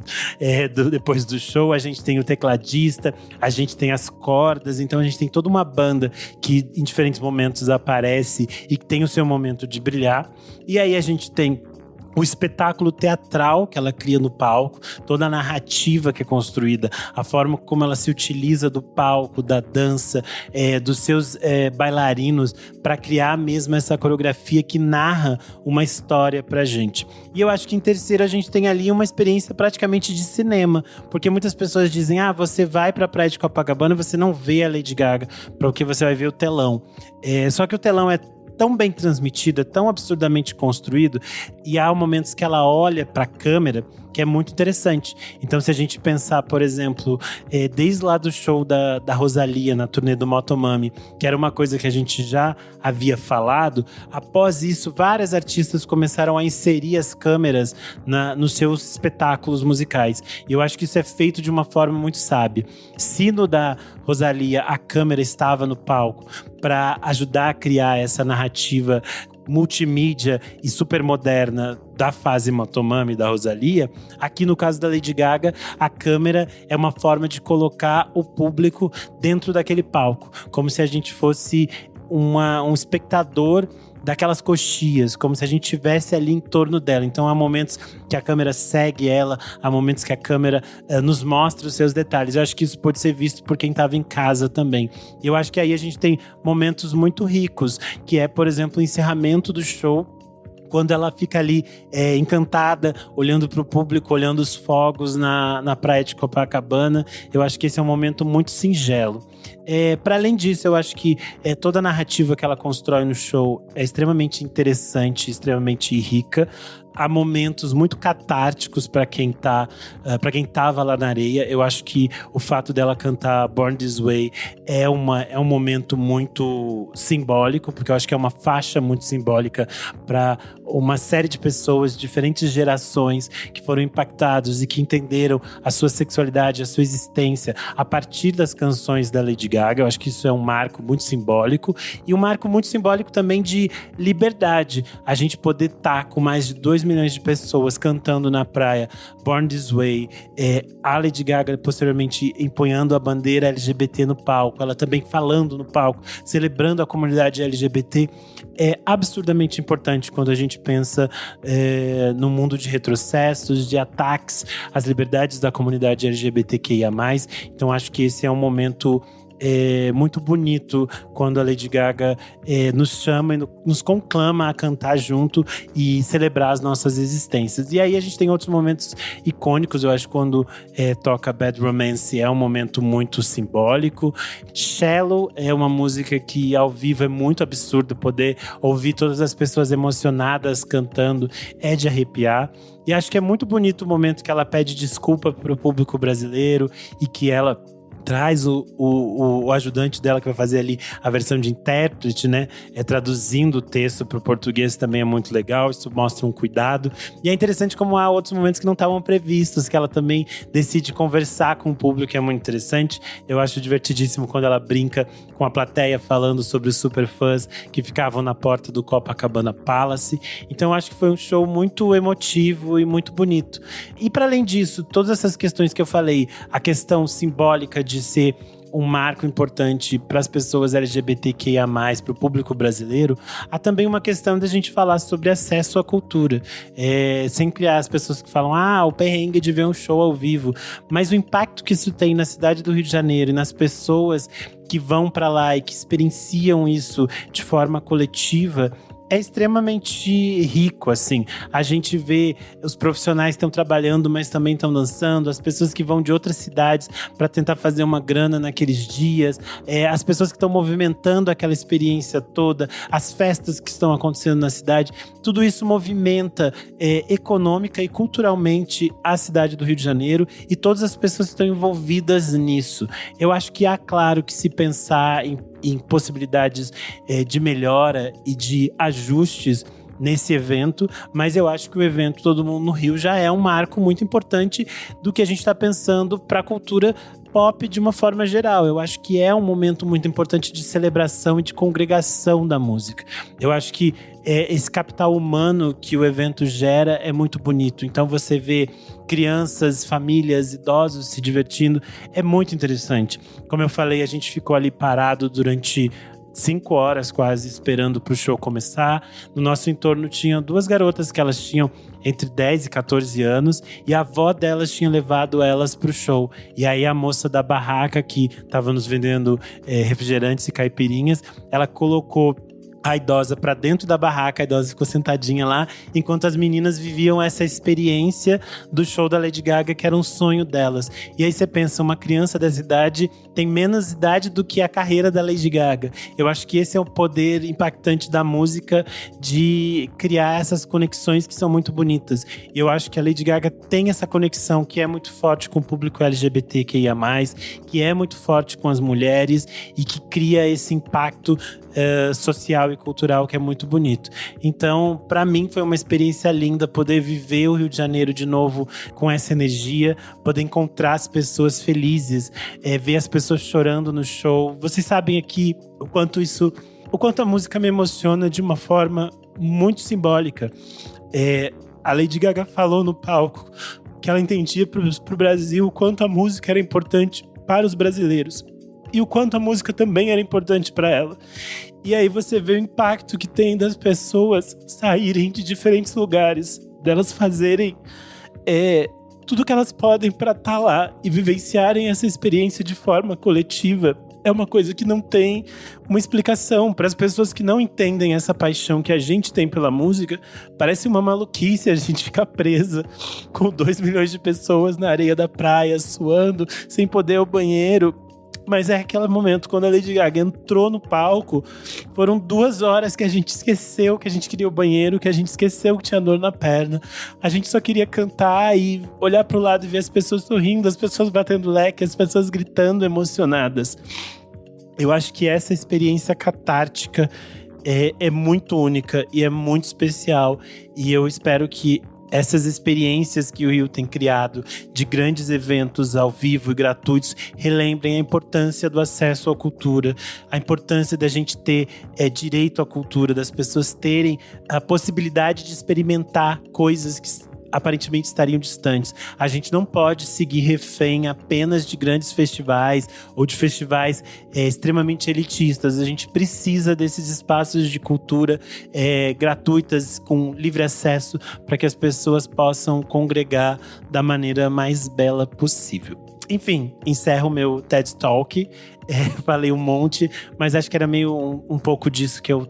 depois do show. A gente tem o tecladista, a gente tem as cordas, então a gente tem toda uma banda que em diferentes momentos aparece e que tem o seu momento de brilhar. E aí a gente tem o espetáculo teatral que ela cria no palco, toda a narrativa que é construída, a forma como ela se utiliza do palco, da dança, dos seus bailarinos para criar mesmo essa coreografia que narra uma história pra gente. E eu acho que em terceiro a gente tem ali uma experiência praticamente de cinema, porque muitas pessoas dizem, você vai pra Praia de Copacabana e você não vê a Lady Gaga, porque você vai ver o telão. Só que o telão é tão bem transmitido, é tão absurdamente construído, e há momentos que ela olha para a câmera que é muito interessante. Então, se a gente pensar, por exemplo, desde lá do show da Rosalía na turnê do Motomami, que era uma coisa que a gente já havia falado, após isso, várias artistas começaram a inserir as câmeras nos seus espetáculos musicais. E eu acho que isso é feito de uma forma muito sábia. Se no da Rosalía a câmera estava no palco para ajudar a criar essa narrativa multimídia e super moderna da fase Motomami da Rosalía, aqui no caso da Lady Gaga, a câmera é uma forma de colocar o público dentro daquele palco, como se a gente fosse um espectador daquelas coxias, como se a gente estivesse ali em torno dela. Então há momentos que a câmera segue ela, há momentos que a câmera nos mostra os seus detalhes. Eu acho que isso pode ser visto por quem estava em casa também. E eu acho que aí a gente tem momentos muito ricos, que é, por exemplo, o encerramento do show, quando ela fica ali encantada, olhando para o público, olhando os fogos na praia de Copacabana. Eu acho que esse é um momento muito singelo. Para além disso, eu acho que toda a narrativa que ela constrói no show é extremamente interessante, extremamente rica. Há momentos muito catárticos para quem tava lá na areia. Eu acho que o fato dela cantar Born This Way é um momento muito simbólico, porque eu acho que é uma faixa muito simbólica para uma série de pessoas, diferentes gerações, que foram impactados e que entenderam a sua sexualidade, a sua existência a partir das canções da Lady Gaga. Eu acho que isso é um marco muito simbólico, e um marco muito simbólico também de liberdade. A gente poder estar com mais de 2 milhões de pessoas cantando na praia Born This Way, a Lady Gaga posteriormente empunhando a bandeira LGBT no palco, ela também falando no palco, celebrando a comunidade LGBT, é absurdamente importante quando a gente pensa no mundo de retrocessos, de ataques às liberdades da comunidade LGBTQIA+. Então acho que esse é um momento muito bonito quando a Lady Gaga nos chama e nos conclama a cantar junto e celebrar as nossas existências. E aí a gente tem outros momentos icônicos. Eu acho que quando toca Bad Romance é um momento muito simbólico. Shallow é uma música que ao vivo é muito absurdo. Poder ouvir todas as pessoas emocionadas cantando é de arrepiar. E acho que é muito bonito o momento que ela pede desculpa para o público brasileiro e que ela traz o ajudante dela que vai fazer ali a versão de intérprete, né? Traduzindo o texto para o português também é muito legal. Isso mostra um cuidado. E é interessante como há outros momentos que não estavam previstos, que ela também decide conversar com o público, que é muito interessante. Eu acho divertidíssimo quando ela brinca com a plateia falando sobre os superfãs que ficavam na porta do Copacabana Palace. Então eu acho que foi um show muito emotivo e muito bonito. E para além disso, todas essas questões que eu falei, a questão simbólica de ser um marco importante para as pessoas LGBTQIA+, para o público brasileiro, há também uma questão da gente falar sobre acesso à cultura. Sempre há as pessoas que falam, o perrengue de ver um show ao vivo, mas o impacto que isso tem na cidade do Rio de Janeiro e nas pessoas que vão para lá e que experienciam isso de forma coletiva é extremamente rico, assim. A gente vê os profissionais que estão trabalhando, mas também estão dançando, as pessoas que vão de outras cidades para tentar fazer uma grana naqueles dias, as pessoas que estão movimentando aquela experiência toda, as festas que estão acontecendo na cidade, tudo isso movimenta econômica e culturalmente a cidade do Rio de Janeiro e todas as pessoas que estão envolvidas nisso. Eu acho que há, claro, que se pensar em possibilidades de melhora e de ajustes nesse evento, mas eu acho que o evento Todo Mundo no Rio já é um marco muito importante do que a gente está pensando para a cultura pop de uma forma geral. Eu acho que é um momento muito importante de celebração e de congregação da música. Eu acho que esse capital humano que o evento gera é muito bonito. Então você vê crianças, famílias, idosos se divertindo, é muito interessante. Como eu falei, a gente ficou ali parado durante 5 horas quase esperando pro show começar. No nosso entorno tinham 2 garotas que elas tinham entre 10 e 14 anos e a avó delas tinha levado elas pro show. E aí a moça da barraca que tava nos vendendo refrigerantes e caipirinhas, ela colocou a idosa pra dentro da barraca, a idosa ficou sentadinha lá, enquanto as meninas viviam essa experiência do show da Lady Gaga, que era um sonho delas. E aí você pensa, uma criança dessa idade tem menos idade do que a carreira da Lady Gaga. Eu acho que esse é o poder impactante da música, de criar essas conexões que são muito bonitas. E eu acho que a Lady Gaga tem essa conexão que é muito forte com o público LGBTQIA+, que é muito forte com as mulheres e que cria esse impacto social e cultural que é muito bonito. Então, para mim foi uma experiência linda poder viver o Rio de Janeiro de novo com essa energia, poder encontrar as pessoas felizes, ver as pessoas chorando no show. Vocês sabem aqui o quanto a música me emociona de uma forma muito simbólica. A Lady Gaga falou no palco que ela entendia pro Brasil o quanto a música era importante para os brasileiros. E o quanto a música também era importante para ela. E aí você vê o impacto que tem das pessoas saírem de diferentes lugares, delas fazerem tudo que elas podem para estar lá e vivenciarem essa experiência de forma coletiva. É uma coisa que não tem uma explicação. Para as pessoas que não entendem essa paixão que a gente tem pela música, parece uma maluquice a gente ficar presa com 2 milhões de pessoas na areia da praia, suando, sem poder ir ao banheiro. Mas é aquele momento, quando a Lady Gaga entrou no palco, foram 2 horas que a gente esqueceu que a gente queria o banheiro, que a gente esqueceu que tinha dor na perna. A gente só queria cantar e olhar pro lado e ver as pessoas sorrindo, as pessoas batendo leque, as pessoas gritando emocionadas. Eu acho que essa experiência catártica é muito única e é muito especial. E eu espero que essas experiências que o Rio tem criado de grandes eventos ao vivo e gratuitos relembrem a importância do acesso à cultura, a importância da gente ter direito à cultura, das pessoas terem a possibilidade de experimentar coisas que aparentemente estariam distantes. A gente não pode seguir refém apenas de grandes festivais ou de festivais extremamente elitistas. A gente precisa desses espaços de cultura gratuitas, com livre acesso, para que as pessoas possam congregar da maneira mais bela possível. Enfim, encerro o meu TED Talk. Falei um monte, mas acho que era meio um pouco disso que eu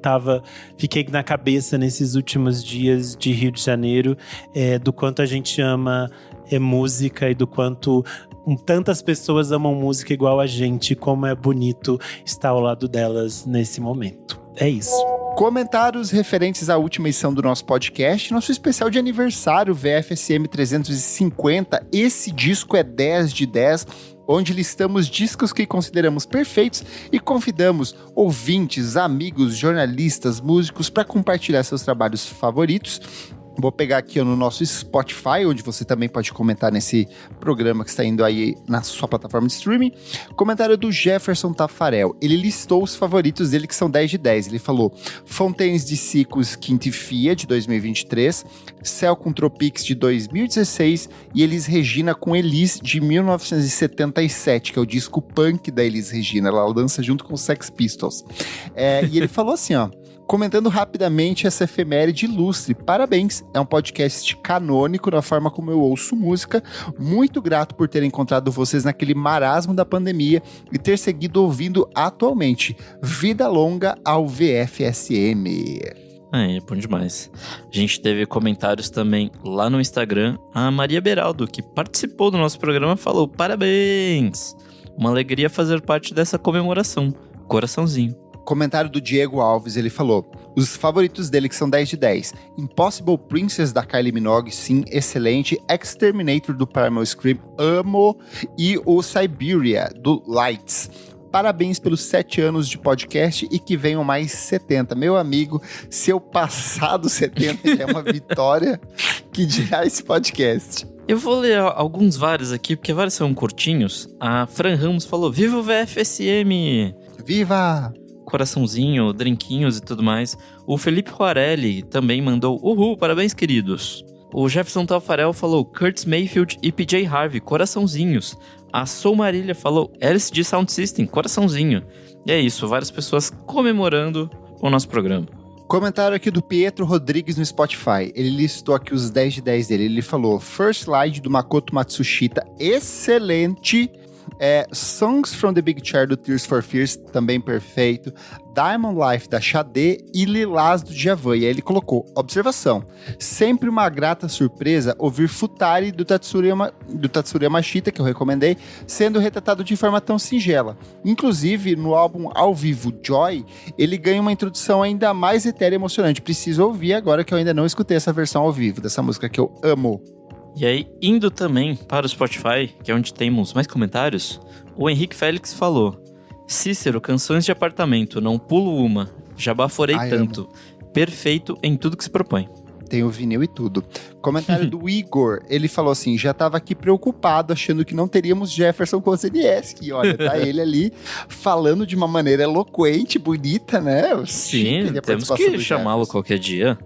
fiquei na cabeça nesses últimos dias de Rio de Janeiro, do quanto a gente ama música e do quanto tantas pessoas amam música igual a gente, como é bonito estar ao lado delas nesse momento. É isso. Comentários referentes à última edição do nosso podcast, nosso especial de aniversário VFSM 350. Esse disco é 10 de 10, onde listamos discos que consideramos perfeitos e convidamos ouvintes, amigos, jornalistas, músicos para compartilhar seus trabalhos favoritos. Vou pegar aqui no nosso Spotify, onde você também pode comentar nesse programa que está indo aí na sua plataforma de streaming. Comentário do Jefferson Tafarel. Ele listou os favoritos dele, que são 10 de 10. Ele falou Fontaines de Cicos Quintifia, de 2023, Céu com Tropics, de 2016 e Elis Regina com Elis, de 1977, que é o disco punk da Elis Regina. Ela lança junto com os Sex Pistols. E ele falou assim, ó. Comentando rapidamente essa efeméride ilustre, parabéns, é um podcast canônico na forma como eu ouço música, muito grato por ter encontrado vocês naquele marasmo da pandemia e ter seguido ouvindo atualmente. Vida longa ao VFSM. É bom demais. A gente teve comentários também lá no Instagram. A Maria Beraldo, que participou do nosso programa, falou parabéns! Uma alegria fazer parte dessa comemoração. Coraçãozinho. Comentário do Diego Alves, ele falou os favoritos dele que são 10 de 10. Impossible Princess da Kylie Minogue, sim, excelente. Exterminator do Primal Scream, amo. E o Siberia do Lights. Parabéns pelos 7 anos de podcast e que venham mais 70. Meu amigo, se eu passar dos 70 já é uma vitória, que dirá esse podcast. Eu vou ler vários aqui, porque vários são curtinhos. A Fran Ramos falou, viva o VFSM! Viva! Coraçãozinho, drinquinhos e tudo mais. O Felipe Juarelli também mandou, uhul, parabéns, queridos. O Jefferson Tafarel falou, Curtis Mayfield e PJ Harvey, coraçãozinhos. A Sou Marília falou, LCD Sound System, coraçãozinho. E é isso, várias pessoas comemorando o nosso programa. Comentário aqui do Pietro Rodrigues no Spotify. Ele listou aqui os 10 de 10 dele. Ele falou, First Light do Makoto Matsushita, excelente. Songs from the Big Chair do Tears for Fears, também perfeito. Diamond Life da Xadê e Lilás do Djavan. E aí ele colocou, observação, sempre uma grata surpresa ouvir Futari do Tatsuya Mashita, que eu recomendei, sendo retratado de forma tão singela. Inclusive, no álbum ao vivo Joy, ele ganha uma introdução ainda mais etérea e emocionante. Preciso ouvir agora que eu ainda não escutei essa versão ao vivo dessa música que eu amo. E aí, indo também para o Spotify, que é onde temos mais comentários, o Henrique Félix falou, Cícero, canções de apartamento, não pulo uma, já baforei tanto, amo. Perfeito em tudo que se propõe. Tem o vinil e tudo. Comentário do Igor, ele falou assim, já tava aqui preocupado, achando que não teríamos Jefferson Kozelieski. Olha, tá ele ali falando de uma maneira eloquente, bonita, né? Sim, temos que chamá-lo qualquer dia.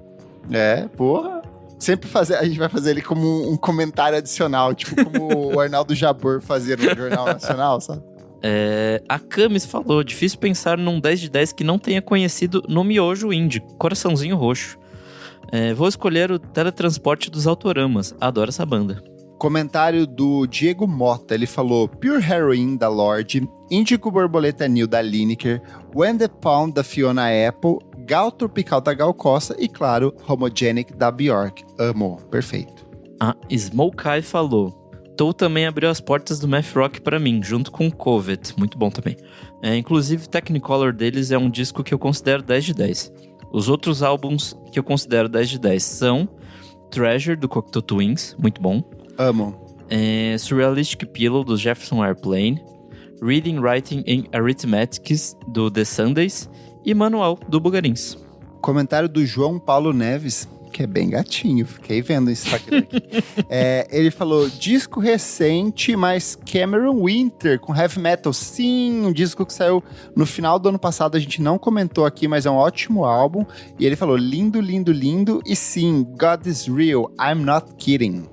Porra. Sempre a gente vai fazer ele como um comentário adicional, tipo como o Arnaldo Jabor fazia no Jornal Nacional, sabe? A Camis falou, difícil pensar num 10 de 10 que não tenha conhecido no miojo indie, coraçãozinho roxo. Vou escolher o Teletransporte dos Autoramas, adoro essa banda. Comentário do Diego Mota, ele falou Pure Heroine da Lorde, Índico Borboleta New da Lineker, When the Pound da Fiona Apple, Gal Tropical da Gal Costa e, claro, Homogenic da Bjork. Amo, perfeito. A Smoke Eye falou Tou também abriu as portas do math rock pra mim, junto com Covet, muito bom também. Inclusive, Technicolor deles é um disco que eu considero 10 de 10. Os outros álbuns que eu considero 10 de 10 são Treasure, do Cocteau Twins, muito bom. Amo. Surrealistic Pillow, do Jefferson Airplane. Reading, Writing and Arithmetics, do The Sundays. E Manual, do Bugarins. Comentário do João Paulo Neves, que é bem gatinho, fiquei vendo isso aqui. Ele falou, disco recente, mas Cameron Winter, com heavy metal. Sim, um disco que saiu no final do ano passado, a gente não comentou aqui, mas é um ótimo álbum. E ele falou, lindo, lindo, lindo. E sim, God is real, I'm not kidding.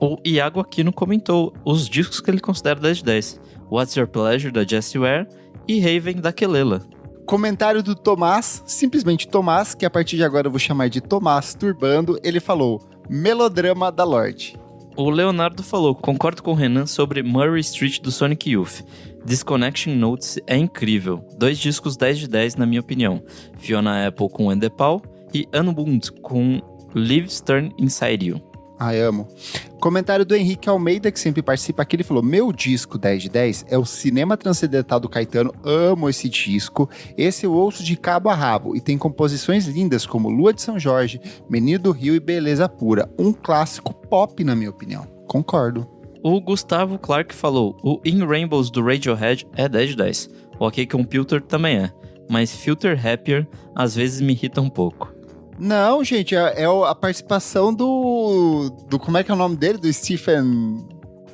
O Iago Aquino comentou os discos que ele considera 10 de 10. What's Your Pleasure, da Jessie Ware, e Raven, da Kelela. Comentário do Tomás, simplesmente Tomás, que a partir de agora eu vou chamar de Tomás Turbando, ele falou, Melodrama da Lorde. O Leonardo falou, concordo com o Renan sobre Murray Street do Sonic Youth. Disconnection Notes é incrível. 2 discos 10 de 10 na minha opinião. Fiona Apple com When the Paul e Unbound com Leaves Turn Inside You. Ai, amo. Comentário do Henrique Almeida, que sempre participa aqui, ele falou, meu disco 10 de 10 é o Cinema Transcendental do Caetano, amo esse disco, esse eu ouço de cabo a rabo, e tem composições lindas como Lua de São Jorge, Menino do Rio e Beleza Pura, um clássico pop na minha opinião, concordo. O Gustavo Clark falou, o In Rainbows do Radiohead é 10 de 10, o OK Computer também é, mas Filter Happier às vezes me irrita um pouco. Não, gente, é a participação do... Como é que é o nome dele? Do Stephen...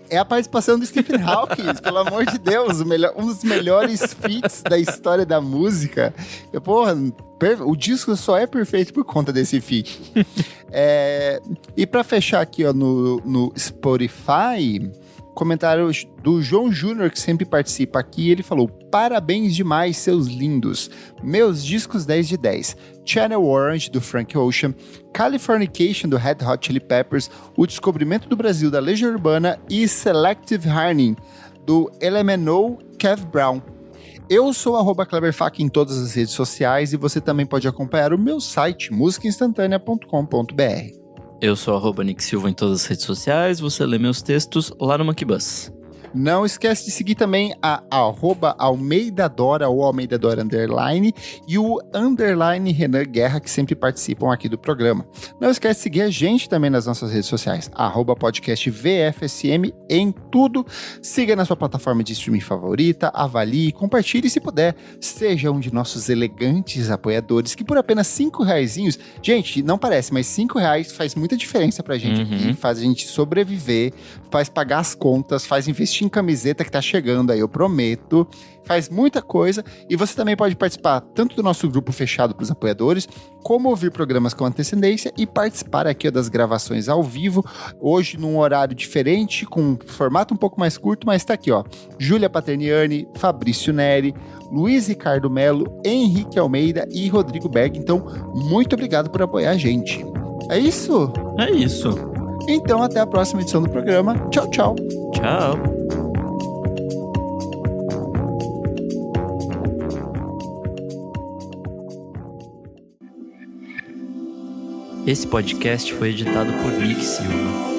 É a participação do Stephen Hawking, pelo amor de Deus. Um dos melhores feats da história da música. Porra, o disco só é perfeito por conta desse feat. E pra fechar aqui, ó, no Spotify... Comentário do João Júnior, que sempre participa aqui, ele falou: parabéns demais, seus lindos. Meus discos 10 de 10. Channel Orange, do Frank Ocean, Californication, do Red Hot Chili Peppers, O Descobrimento do Brasil, da Legião Urbana e Selective Hearning, do LMNO Kev Brown. Eu sou @KleberFac em todas as redes sociais e você também pode acompanhar o meu site, musicainstantanea.com.br. Eu sou @Nick Silva em todas as redes sociais, você lê meus textos lá no Monkey Bus. Não esquece de seguir também a @AlmeidaDora ou AlmeidaDora _ e o _ Renan Guerra, que sempre participam aqui do programa. Não esquece de seguir a gente também nas nossas redes sociais, @podcastvfsm em tudo. Siga na sua plataforma de streaming favorita, avalie, compartilhe e, se puder, seja um de nossos elegantes apoiadores, que por apenas R$5, gente, não parece, mas R$5 faz muita diferença pra gente aqui, faz a gente sobreviver, faz pagar as contas, faz investir em camiseta que tá chegando aí, eu prometo. Faz muita coisa. E você também pode participar tanto do nosso grupo fechado para os apoiadores, como ouvir programas com antecedência e participar aqui das gravações ao vivo. Hoje num horário diferente, com um formato um pouco mais curto, mas tá aqui, ó. Júlia Paterniani, Fabrício Neri, Luiz Ricardo Melo, Henrique Almeida e Rodrigo Berg. Então, muito obrigado por apoiar a gente. É isso? É isso. Então, até a próxima edição do programa. Tchau, tchau. Tchau. Esse podcast foi editado por Nick Silva.